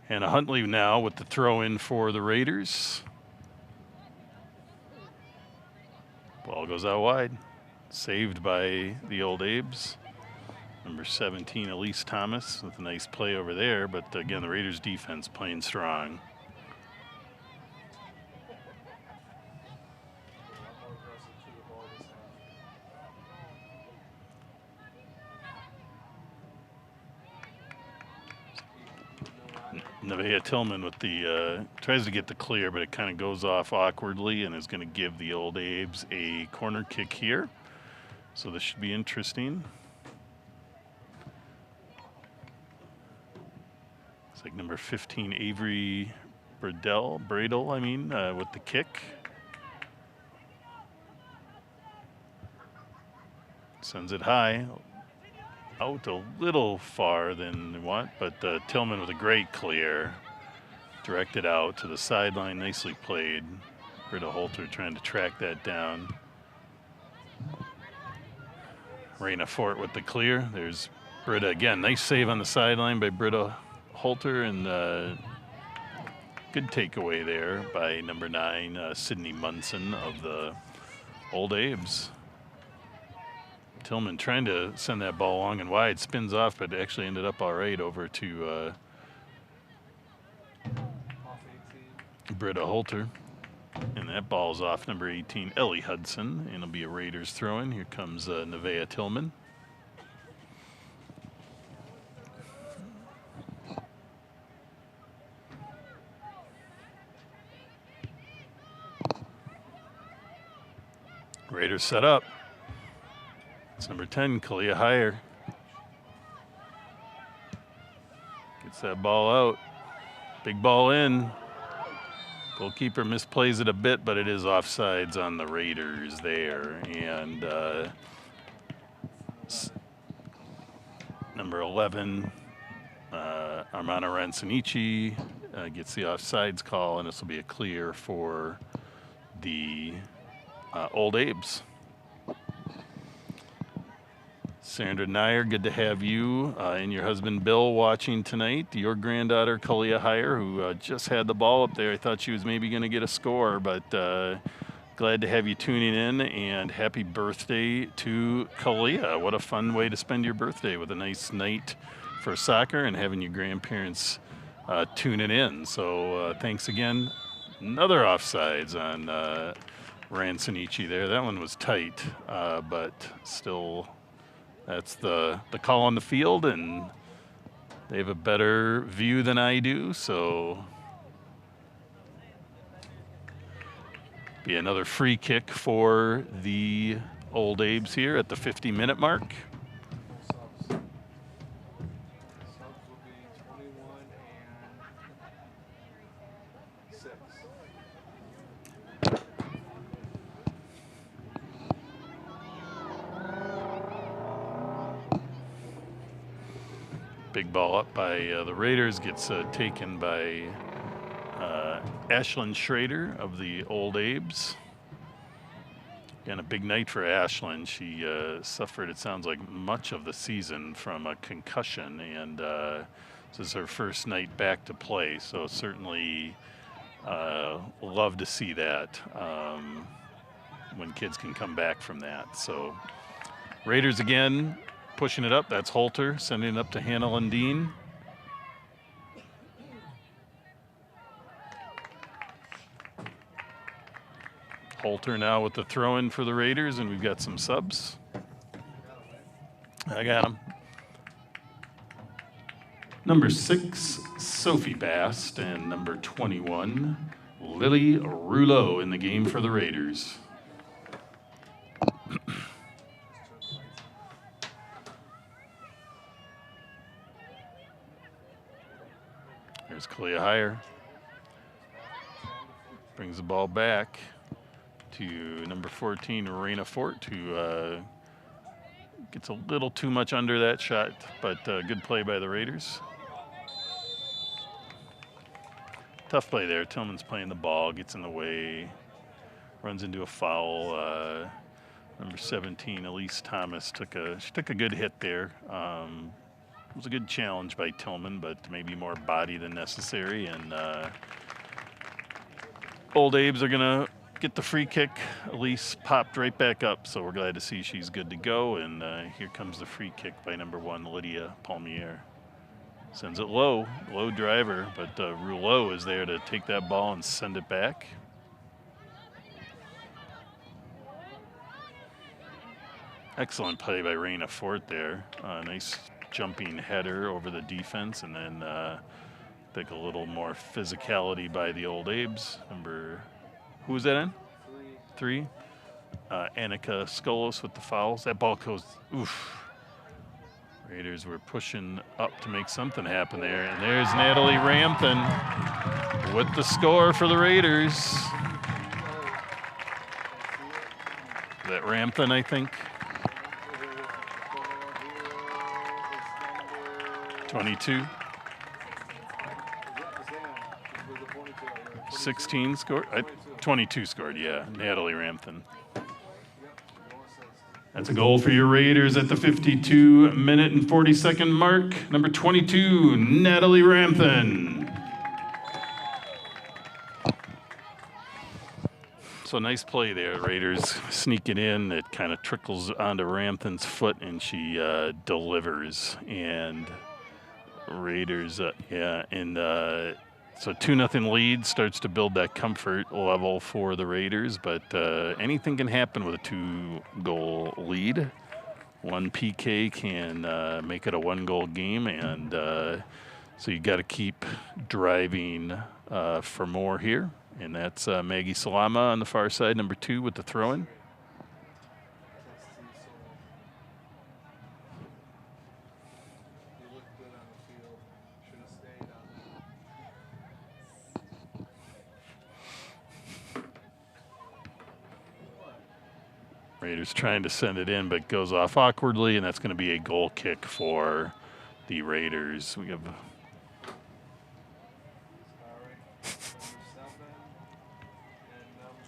Hannah Huntley now with the throw-in for the Raiders. Ball goes out wide. Saved by the Old Abes. Number 17, Elise Thomas, with a nice play over there. But again, the Raiders defense playing strong. Nevaeh Tillman with the tries to get the clear, but it kind of goes off awkwardly and is going to give the Old Abes a corner kick here. So this should be interesting. It's like number 15, Avery Bradle, with the kick. Sends it high. Out a little far than what, but Tillman with a great clear. Directed out to the sideline, nicely played. Britta Holter trying to track that down. Raina Fort with the clear. There's Britta again. Nice save on the sideline by Britta Holter, and good takeaway there by number 9, Sydney Munson of the Old Abes. Tillman trying to send that ball long and wide, spins off, but actually ended up all right over to Britta Holter. And that ball's off number 18, Ellie Hudson, and it'll be a Raiders throw-in. Here comes Nevaeh Tillman. Raiders set up. It's number 10, Kalia Heyer. Gets that ball out. Big ball in. Goalkeeper misplays it a bit, but it is offsides on the Raiders there. And number 11, Armando Rancinici gets the offsides call, and this will be a clear for the Old Abes. Sandra Nyer, good to have you and your husband Bill watching tonight. Your granddaughter Kalia Heyer, who just had the ball up there. I thought she was maybe going to get a score, but glad to have you tuning in, and happy birthday to Kalia. What a fun way to spend your birthday, with a nice night for soccer and having your grandparents tuning in. So thanks again. Another offsides on Rancinici there. That one was tight, but still, that's the call on the field, and they have a better view than I do, so be another free kick for the Old Abes here at the 50-minute mark. Subs. Subs will be 21 and 6. Big ball up by the Raiders, gets taken by Ashlyn Schrader of the Old Abes. Again, a big night for Ashlyn. She suffered, it sounds like, much of the season from a concussion, and this is her first night back to play. So certainly love to see that when kids can come back from that. So Raiders again pushing it up. That's Holter sending it up to Hannah Lundeen. Holter now with the throw-in for the Raiders, and we've got some subs. I got him. Number 6, Sophie Bast, and number 21, Lily Rouleau in the game for the Raiders. Here's Kalia Heyer. Brings the ball back to number 14, Raina Fort, who gets a little too much under that shot, but good play by the Raiders. Tough play there. Tillman's playing the ball, gets in the way, runs into a foul. Number 17, Elise Thomas, took a good hit there. It was a good challenge by Tillman, but maybe more body than necessary. And Old Abes are going to get the free kick. Elise popped right back up, so we're glad to see she's good to go. And here comes the free kick by number 1, Lydia Palmiere. Sends it low driver, but Rouleau is there to take that ball and send it back. Excellent play by Raina Fort there. Nice jumping header over the defense, and then I think a little more physicality by the Old Abes. Who was that in? 3. Annika Skolos with the fouls. That ball goes, oof. Raiders were pushing up to make something happen there. And there's Natalie Rampton with the score for the Raiders. Is that Rampton, I think? 22. 16 scored? 22 scored, yeah. Natalie Rampton. That's a goal for your Raiders at the 52-minute and 40-second mark. Number 22, Natalie Rampton. So nice play there. Raiders sneak it in. It kind of trickles onto Rampton's foot, and she delivers. And Raiders, so 2-0 lead starts to build that comfort level for the Raiders, but anything can happen with a 2-goal lead. One PK can make it a 1-goal game, and so you got to keep driving for more here. And that's Maggie Salama on the far side, number 2 with the throw-in. Raiders trying to send it in, but goes off awkwardly, and that's going to be a goal kick for the Raiders. We have Sorry. Number 7 and number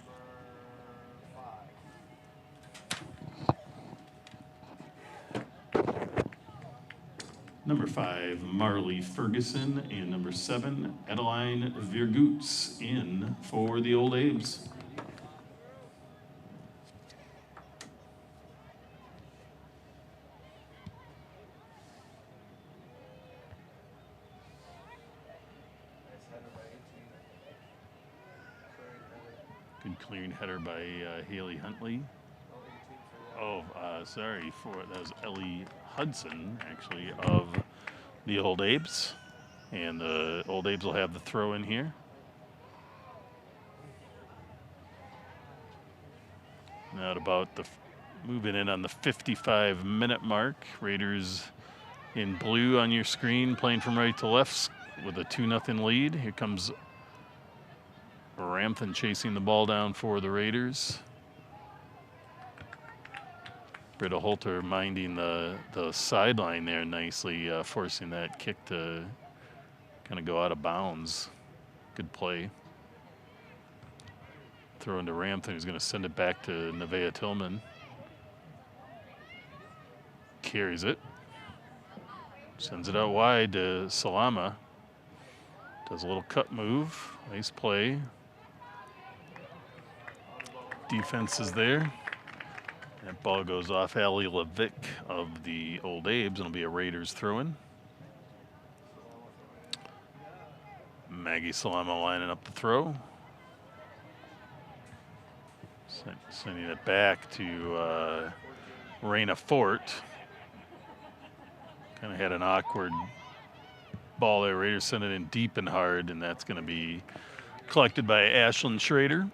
5. number 5, Marley Ferguson, and number 7, Adeline Virgoots in for the Old Abe's. Nice header by 18. Clearing header. Good clearing header by Haley Huntley. Oh, 18 for the Sorry, that was Ellie Hudson, actually, of the Old Abe's. And the Old Abe's will have the throw in here. Now at about moving in on the 55-minute mark. Raiders in blue on your screen, playing from right to left with a 2-0 lead. Here comes Ramthan chasing the ball down for the Raiders. Britta Holter minding the sideline there nicely, forcing that kick to kind of go out of bounds. Good play. Throw into Ramthan, who's going to send it back to Nevaeh Tillman. Carries it. Sends it out wide to Salama. Does a little cut move. Nice play. Defense is there. That ball goes off Allie Levick of the Old Abe's, and it'll be a Raiders throw-in. Maggie Salama lining up the throw. Sending it back to Raina Fort. Kind of had an awkward ball there. Raiders send it in deep and hard, and that's going to be collected by Ashlyn Schrader.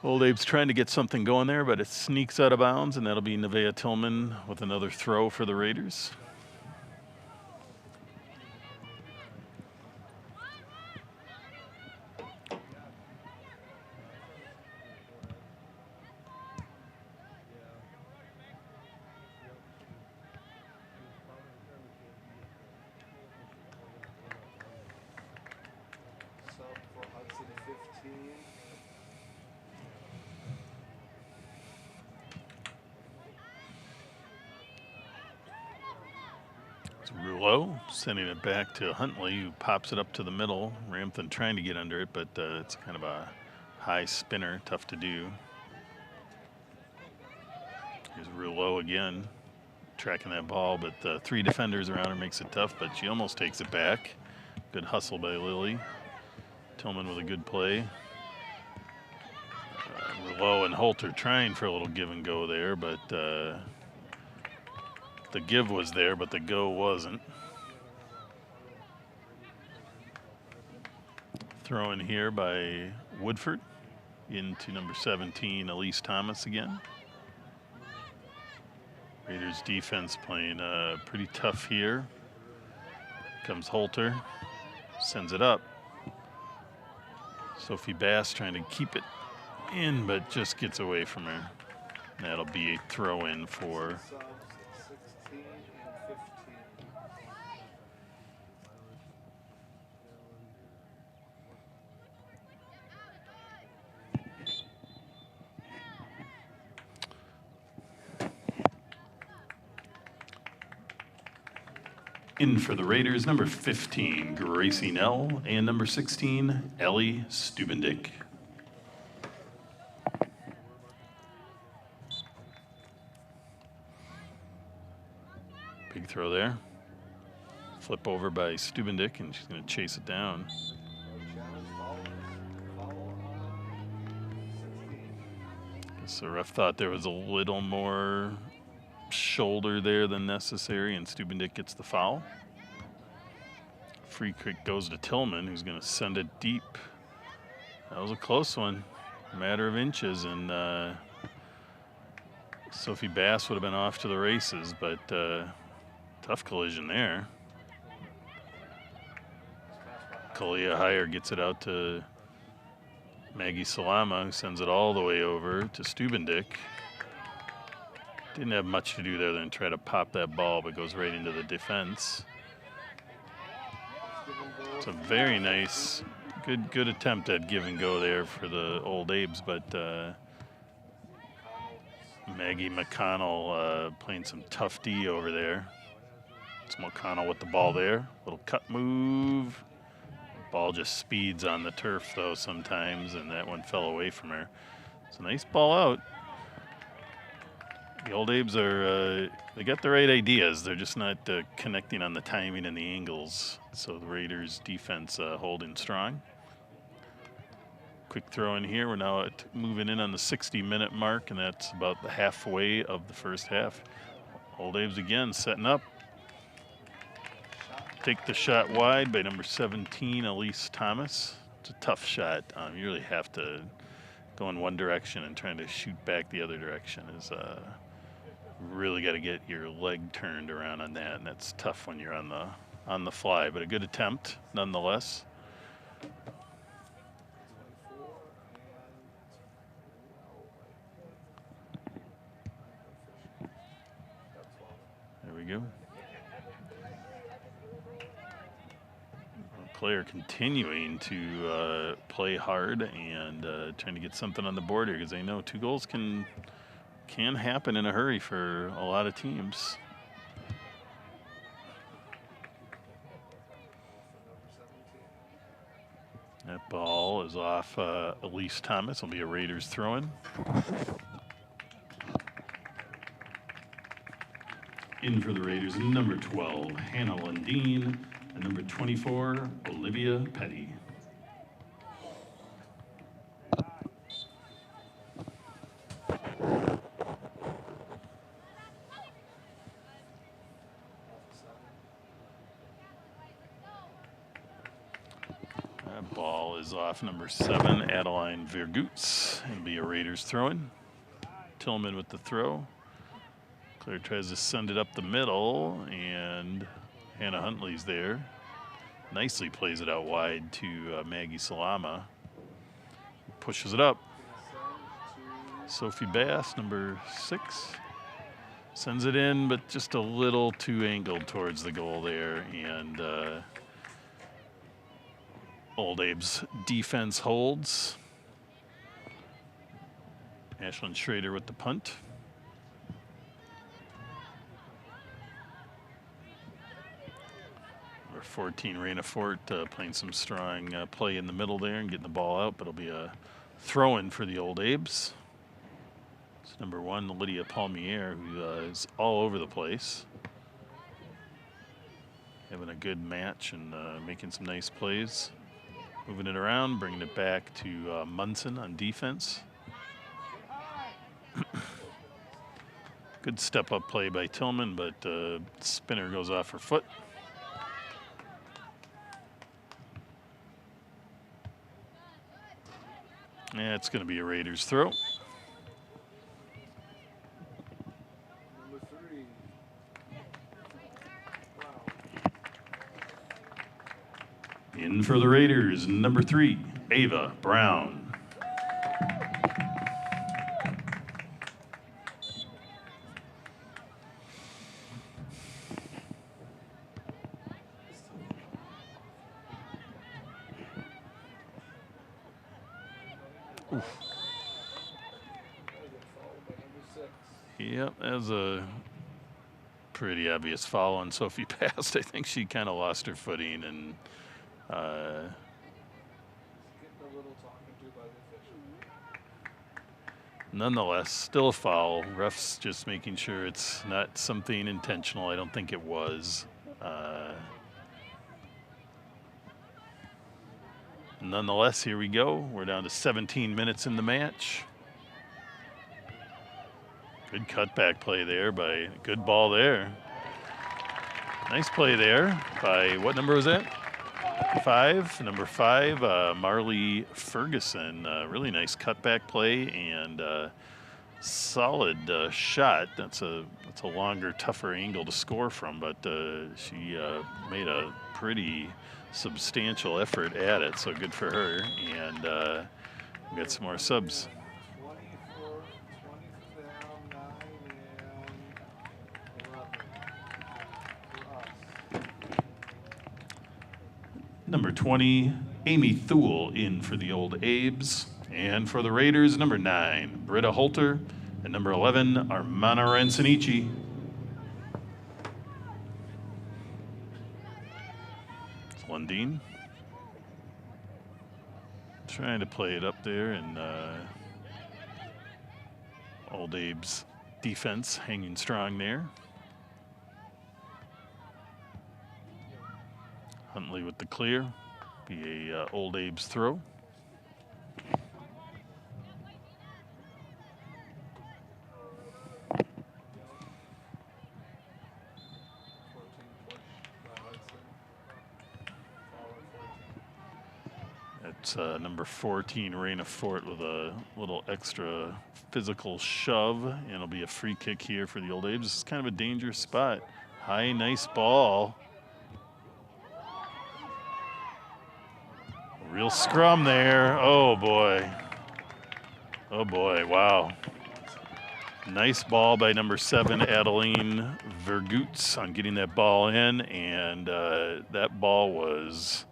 Old Abe's trying to get something going there, but it sneaks out of bounds, and that'll be Nevaeh Tillman with another throw for the Raiders. Sub for Hudson 15. It's Rouleau sending it back to Huntley, who pops it up to the middle. Ramthan trying to get under it, but it's kind of a high spinner, tough to do. Here's Rouleau again, tracking that ball, but 3 defenders around her makes it tough, but she almost takes it back. Good hustle by Lily. Tillman with a good play. Rouleau and Holter trying for a little give and go there, but the give was there, but the go wasn't. Throw in here by Woodford into number 17, Elise Thomas again. Raiders defense playing pretty tough here. Comes Holter, sends it up. Sophie Bass trying to keep it in, but just gets away from her. And that'll be a throw in for Subs 16 and 15. in for the Raiders, number 15, Gracie Nell, and number 16, Ellie Stubendick. Big throw there. Flip over by Stubendick, and she's going to chase it down. Challenge foul on 16. Guess the ref thought there was a little more shoulder there than necessary, and Stubendick gets the foul. Free kick goes to Tillman, who's going to send it deep. That was a close one, a matter of inches, and Sophie Bass would have been off to the races, but tough collision there. Kalia Heyer gets it out to Maggie Salama, who sends it all the way over to Stubendick. Didn't have much to do there than try to pop that ball, but goes right into the defense. It's a very nice, good attempt at give and go there for the Old Abes, but Maggie McConnell playing some tough D over there. It's McConnell with the ball there. Little cut move. Ball just speeds on the turf, though, sometimes, and that one fell away from her. It's a nice ball out. The Old Abes are, they got the right ideas. They're just not connecting on the timing and the angles. So the Raiders' defense holding strong. Quick throw in here. We're now moving in on the 60-minute mark, and that's about the halfway of the first half. Old Abes again setting up. Take the shot wide by number 17, Elise Thomas. It's a tough shot. You really have to go in one direction, and trying to shoot back the other direction is really got to get your leg turned around on that, and that's tough when you're on the fly. But a good attempt nonetheless. There we go. Claire continuing to play hard and trying to get something on the board here, because they know 2 goals can happen in a hurry for a lot of teams. That ball is off Elise Thomas. It'll be a Raiders throw-in. In for the Raiders, number 12, Hannah Lundeen, and number 24, Olivia Petty. That ball is off number 7, Adeline Vergoots. It'll be a Raiders throw-in. Tillman with the throw. Claire tries to send it up the middle, and Hannah Huntley's there. Nicely plays it out wide to Maggie Salama. Pushes it up. Sophie Bass, number 6. Sends it in, but just a little too angled towards the goal there. And Old Abe's defense holds. Ashlyn Schrader with the punt. Number 14, Raina Fort, playing some strong play in the middle there and getting the ball out, but it'll be a throw-in for the Old Abes. It's number 1, Lydia Palmiere, who is all over the place. Having a good match and making some nice plays. Moving it around, bringing it back to Munson on defense. Good step-up play by Tillman, but spinner goes off her foot. Yeah, it's going to be a Raiders throw. Number 3. Wow. In for the Raiders, number 3, Ava Brown. Yep, that was a pretty obvious foul on Sophie Past. I think she kind of lost her footing and Getting a little talking to by the official. nonetheless, still a foul. Refs just making sure it's not something intentional. I don't think it was. Nonetheless, here we go. We're down to 17 minutes in the match. Good cutback play there by, good ball there. Nice play there by, what number was that? 5, number 5, Marley Ferguson. Really nice cutback play and solid shot. That's a longer, tougher angle to score from, but she made a pretty substantial effort at it, so good for her. And We got some more subs. 24, 20 down, 9 and 11 for us. Number 20, Amy Thule in for the Old Abes. And for the Raiders, number 9, Britta Holter. And number 11, Armana Rancinici. It's Lundeen. Trying to play it up there, and Old Abe's defense hanging strong there. Huntley with the clear. Be a Old Abe's throw. It's number 14, Raina Fort, with a little extra physical shove, and it'll be a free kick here for the Old Abes. This is kind of a dangerous spot. High, nice ball. Real scrum there. Oh, boy. Oh, boy. Wow. Nice ball by number 7, Adeline Vergoots, on getting that ball in, and that ball was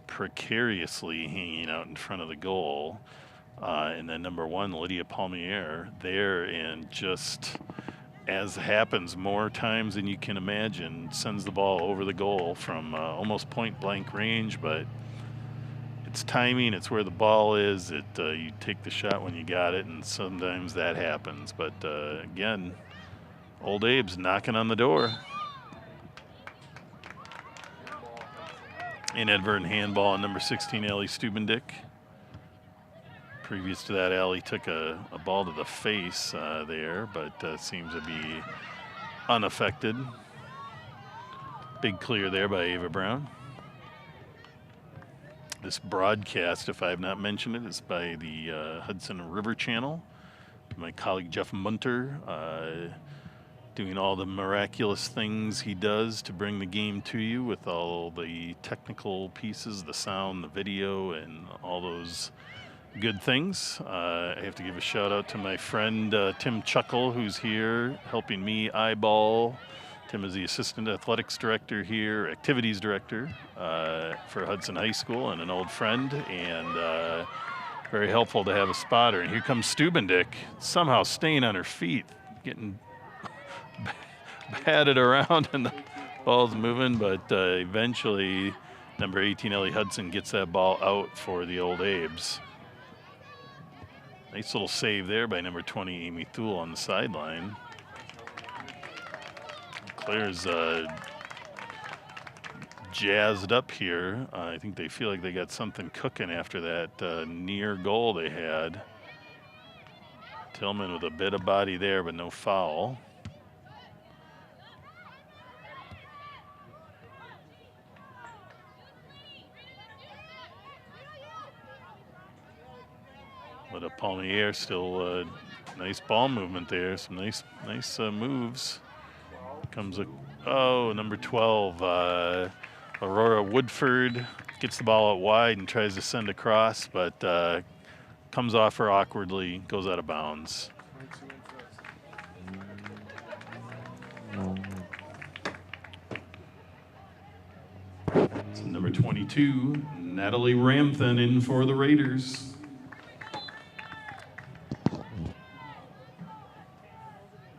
precariously hanging out in front of the goal. And then number 1, Lydia Palmiere, there, and just, as happens more times than you can imagine, sends the ball over the goal from almost point-blank range, but it's timing, it's where the ball is. You take the shot when you got it, and sometimes that happens. But again, Old Abe's knocking on the door. Inadvertent handball on number 16, Allie Stubendick. Previous to that, Allie took a ball to the face there, but seems to be unaffected. Big clear there by Ava Brown. This broadcast, if I have not mentioned it, is by the Hudson River Channel. My colleague Jeff Munter, doing all the miraculous things he does to bring the game to you with all the technical pieces, the sound, the video, and all those good things. I have to give a shout out to my friend Tim Chuckle, who's here helping me eyeball. Tim is the assistant athletics director here, activities director for Hudson High School, and an old friend, and very helpful to have a spotter. And here comes Stubendick, somehow staying on her feet, getting batted around, and the ball's moving, but eventually number 18, Ellie Hudson, gets that ball out for the Old Abes. Nice little save there by number 20, Amy Thule, on the sideline. Claire's jazzed up here. I think they feel like they got something cooking after that near goal they had. Tillman with a bit of body there, but no foul. But a Palmiere still nice ball movement there. Some nice moves. Comes a number 12, Aurora Woodford, gets the ball out wide and tries to send across, but comes off her awkwardly, goes out of bounds. So number 22, Natalie Ramthen, in for the Raiders.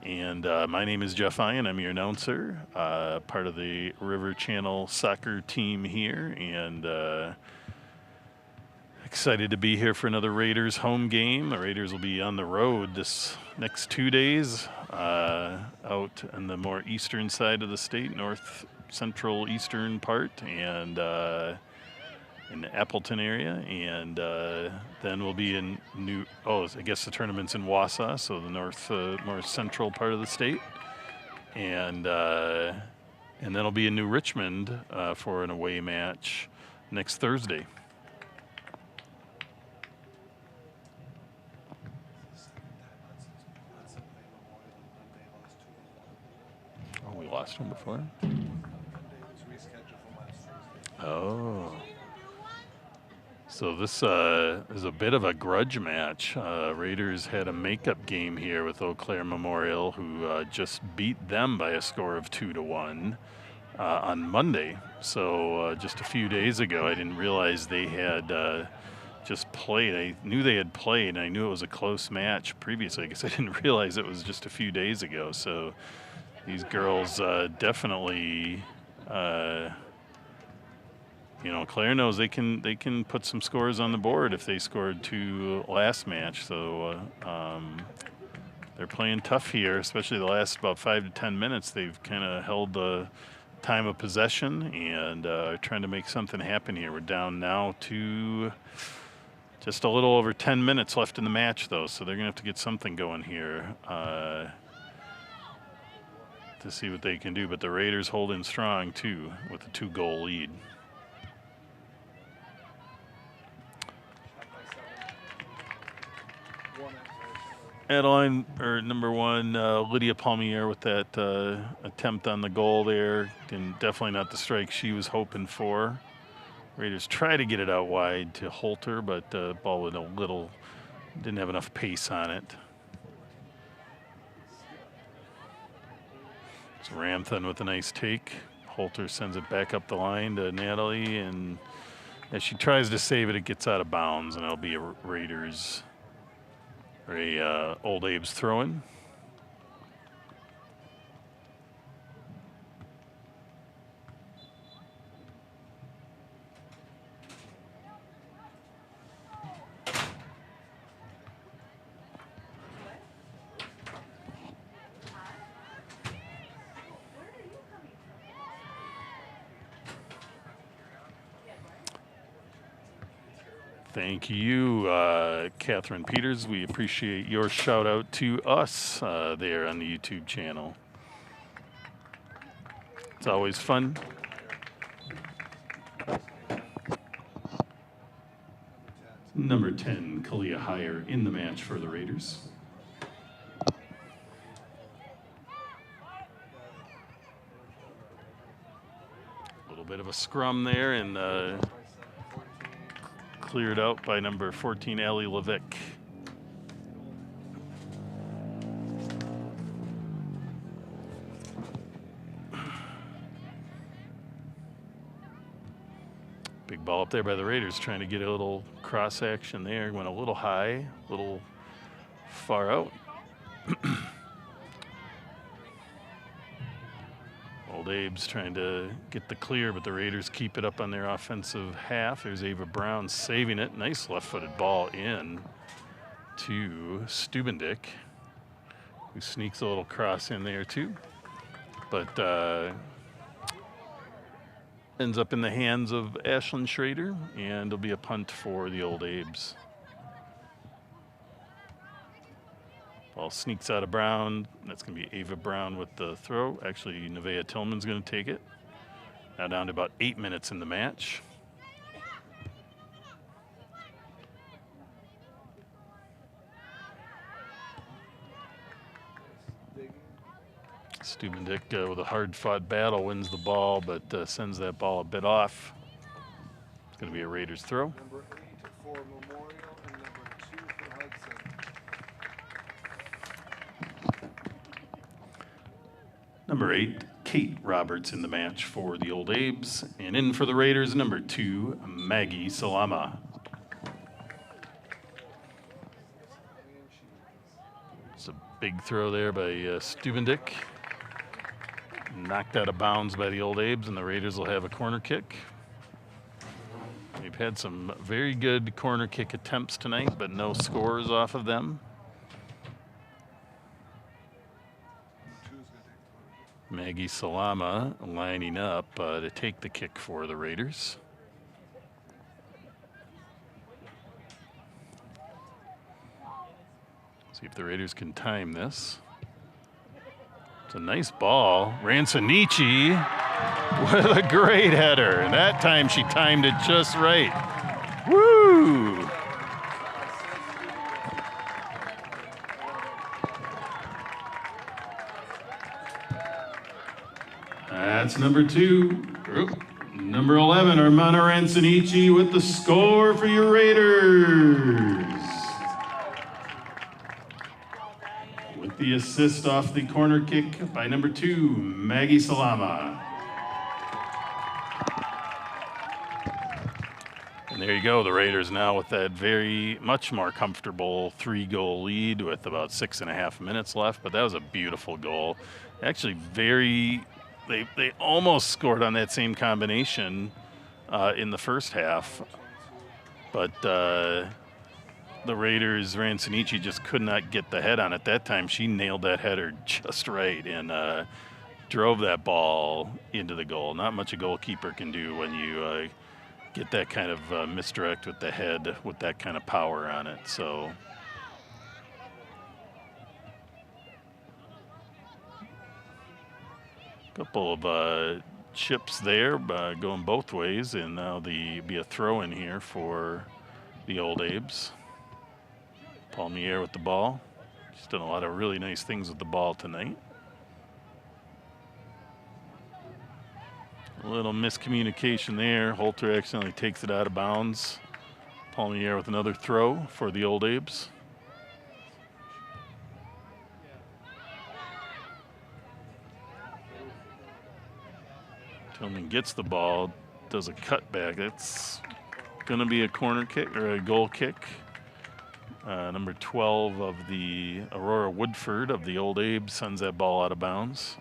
And my name is Jeff Ian. I'm your announcer, part of the River Channel soccer team here, and excited to be here for another Raiders home game. The Raiders will be on the road this next 2 days, out on the more eastern side of the state, north central eastern part, and in the Appleton area, and then we'll be in I guess the tournament's in Wausau, so the more central part of the state, and then we'll be in New Richmond for an away match next Thursday. Oh, we lost one before? Oh. So this is a bit of a grudge match. Raiders had a makeup game here with Eau Claire Memorial, who just beat them by a score of 2-1 on Monday. So just a few days ago, I didn't realize they had just played. I knew they had played, and I knew it was a close match previously. I guess I didn't realize it was just a few days ago. So these girls definitely. You know, Claire knows they can put some scores on the board if they scored 2 last match. So they're playing tough here, especially the last about 5 to 10 minutes. They've kind of held the time of possession and trying to make something happen here. We're down now to just a little over 10 minutes left in the match, though, so they're going to have to get something going here to see what they can do. But the Raiders holding strong, too, with a 2-goal lead. Adeline, or number 1, Lydia Palmier with that attempt on the goal there. And definitely not the strike she was hoping for. Raiders try to get it out wide to Holter, but the ball with didn't have enough pace on it. It's Ramthun with a nice take. Holter sends it back up the line to Natalie, and as she tries to save it, it gets out of bounds, and it'll be a Raiders. Old Abe's throw-in. Thank you, Catherine Peters. We appreciate your shout out to us there on the YouTube channel. It's always fun. Number 10, Kalia Heyer in the match for the Raiders. A little bit of a scrum there, and cleared out by number 14, Allie Levick. Big ball up there by the Raiders, trying to get a little cross action there. Went a little high, a little far out. Old Abe's trying to get the clear, but the Raiders keep it up on their offensive half. There's Ava Brown saving it. Nice left-footed ball in to Stubendick, who sneaks a little cross in there too. But ends up in the hands of Ashlyn Schrader, and it'll be a punt for the Old Abes. Ball sneaks out of Brown. That's going to be Ava Brown with the throw. Actually, Nevaeh Tillman's going to take it. Now down to about 8 minutes in the match. Stubendick with a hard-fought battle wins the ball, but sends that ball a bit off. It's going to be a Raiders throw. Number 8 for Memorial and number 2 for Hudson. Number 8, Kate Roberts in the match for the Old Abes. And in for the Raiders, number 2, Maggie Salama. It's a big throw there by Stubendick. Knocked out of bounds by the Old Abes, and the Raiders will have a corner kick. They've had some very good corner kick attempts tonight, but no scores off of them. Maggie Salama lining up to take the kick for the Raiders. See if the Raiders can time this. It's a nice ball. Ransonici with a great header. And that time she timed it just right. Woo! That's number 2. Number 11, Armando Rancinici with the score for your Raiders. With the assist off the corner kick by number 2, Maggie Salama. And there you go, the Raiders now with that very much more comfortable 3-goal lead with about 6.5 minutes left, but that was a beautiful goal. Actually they almost scored on that same combination in the first half, but the Raiders, Rancinici just could not get the head on it. That time she nailed that header just right and drove that ball into the goal. Not much a goalkeeper can do when you get that kind of misdirect with the head with that kind of power on it. So a couple of chips there going both ways, and now be a throw in here for the Old Abes. Palmier with the ball. She's done a lot of really nice things with the ball tonight. A little miscommunication there. Holter accidentally takes it out of bounds. Palmier with another throw for the Old Abes. Tillman gets the ball, does a cutback. That's going to be a corner kick or a goal kick. Number 12 of the Aurora Woodford of the Old Abes sends that ball out of bounds.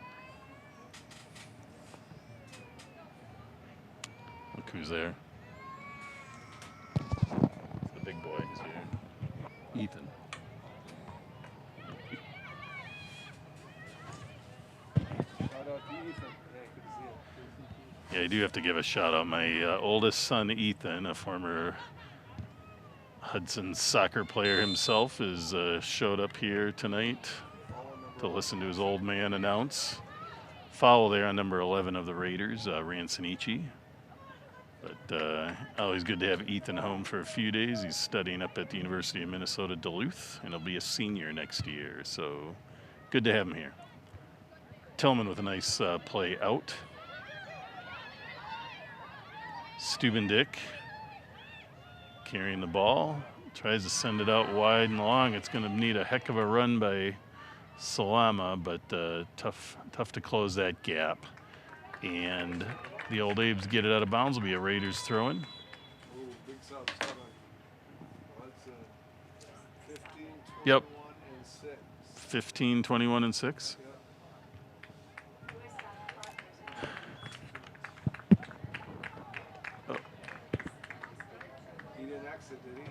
Look who's there. The big boy is here. Ethan. Shout out to Ethan. Yeah, good to see you. Yeah, I do have to give a shout out. My oldest son, Ethan, a former Hudson soccer player himself, is showed up here tonight to listen to his old man announce. Foul there on number 11 of the Raiders, Rancinici. But always good to have Ethan home for a few days. He's studying up at the University of Minnesota Duluth, and he'll be a senior next year. So good to have him here. Tillman with a nice play out. Stubendick carrying the ball, tries to send it out wide and long. It's going to need a heck of a run by Salama, but tough to close that gap. And the Old Abes get it out of bounds. Will be a Raiders throw-in. Ooh, big sub, 7. Hudson. 15, 21, Yep. and 6. 15, 21, and 6. Yep. Oh. He didn't exit, did he?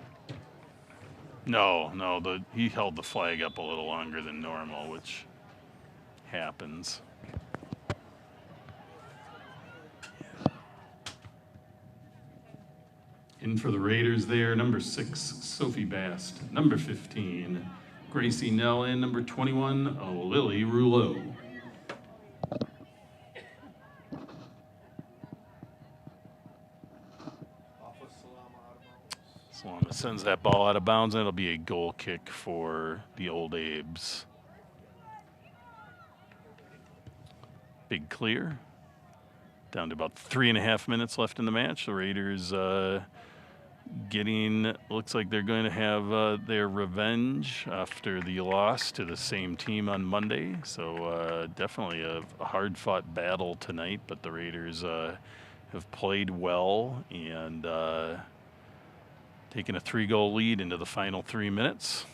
No, he held the flag up a little longer than normal, which happens. In for the Raiders there, number 6, Sophie Bast. Number 15, Gracie Nell. And number 21, Lily Rouleau. Off of Salama out of bounds. Salama sends that ball out of bounds, and it'll be a goal kick for the Old Abes. Big clear. Down to about 3.5 minutes left in the match. The Raiders looks like they're going to have their revenge after the loss to the same team on Monday. So definitely a hard-fought battle tonight, but the Raiders have played well and taken a 3-goal lead into the final 3 minutes.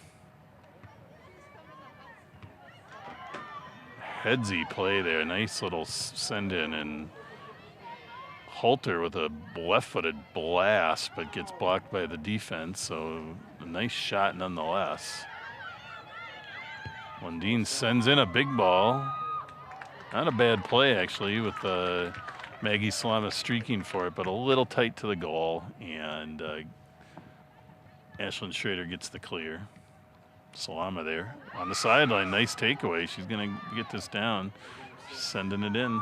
Headsy play there, nice little send in, and Holter with a left-footed blast, but gets blocked by the defense, so a nice shot nonetheless. Lundeen sends in a big ball. Not a bad play, actually, with Maggie Salama streaking for it, but a little tight to the goal, and Ashlyn Schrader gets the clear. Salama there on the sideline, nice takeaway. She's going to get this down, sending it in.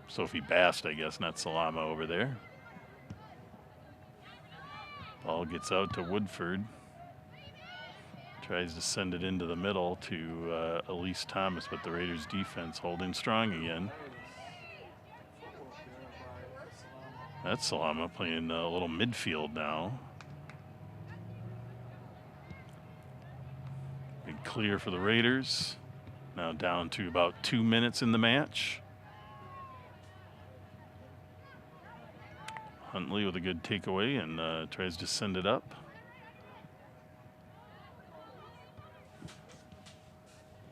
Sophie Bast, I guess, not Salama over there. Ball gets out to Woodford. Tries to send it into the middle to Elise Thomas, but the Raiders defense holding strong again. That's Salama playing a little midfield now. Big clear for the Raiders. Now down to about 2 minutes in the match. Huntley with a good takeaway and tries to send it up.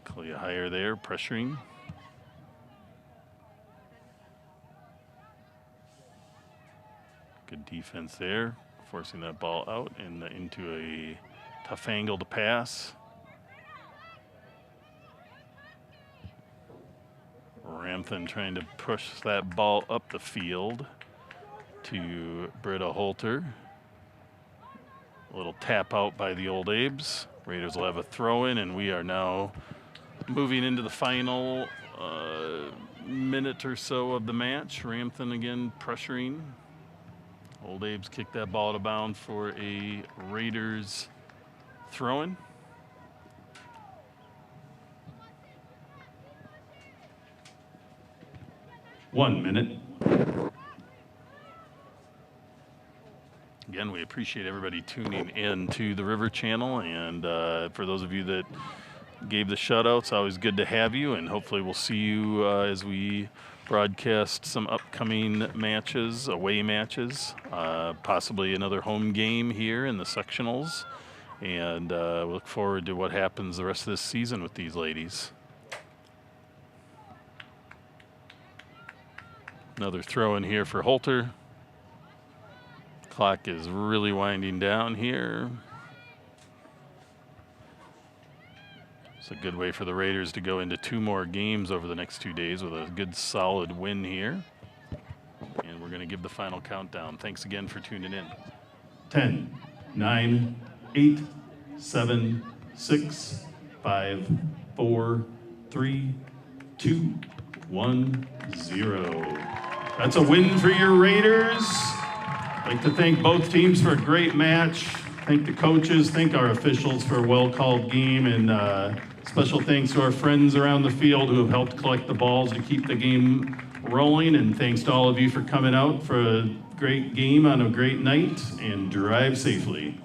Clea higher there, pressuring. Good defense there, forcing that ball out and into a tough angle to pass. Ramthen trying to push that ball up the field to Britta Holter. A little tap out by the Old Abes. Raiders will have a throw in, and we are now moving into the final minute or so of the match. Ramthen again pressuring. Old Abes kicked that ball out of bounds for a Raiders throw-in. One minute. Again, we appreciate everybody tuning in to the River Channel, and for those of you that gave the shout-outs, always good to have you, and hopefully we'll see you as we broadcast some upcoming matches, away matches, possibly another home game here in the sectionals, and we look forward to what happens the rest of this season with these ladies. Another throw in here for Holter. Clock is really winding down here. It's a good way for the Raiders to go into 2 more games over the next 2 days with a good solid win here. And we're going to give the final countdown. Thanks again for tuning in. 10, 9, 8, 7, 6, 5, 4, 3, 2, 1, 0. That's a win for your Raiders. I'd like to thank both teams for a great match. Thank the coaches, thank our officials for a well-called game, and special thanks to our friends around the field who have helped collect the balls to keep the game rolling, and thanks to all of you for coming out for a great game on a great night, and drive safely.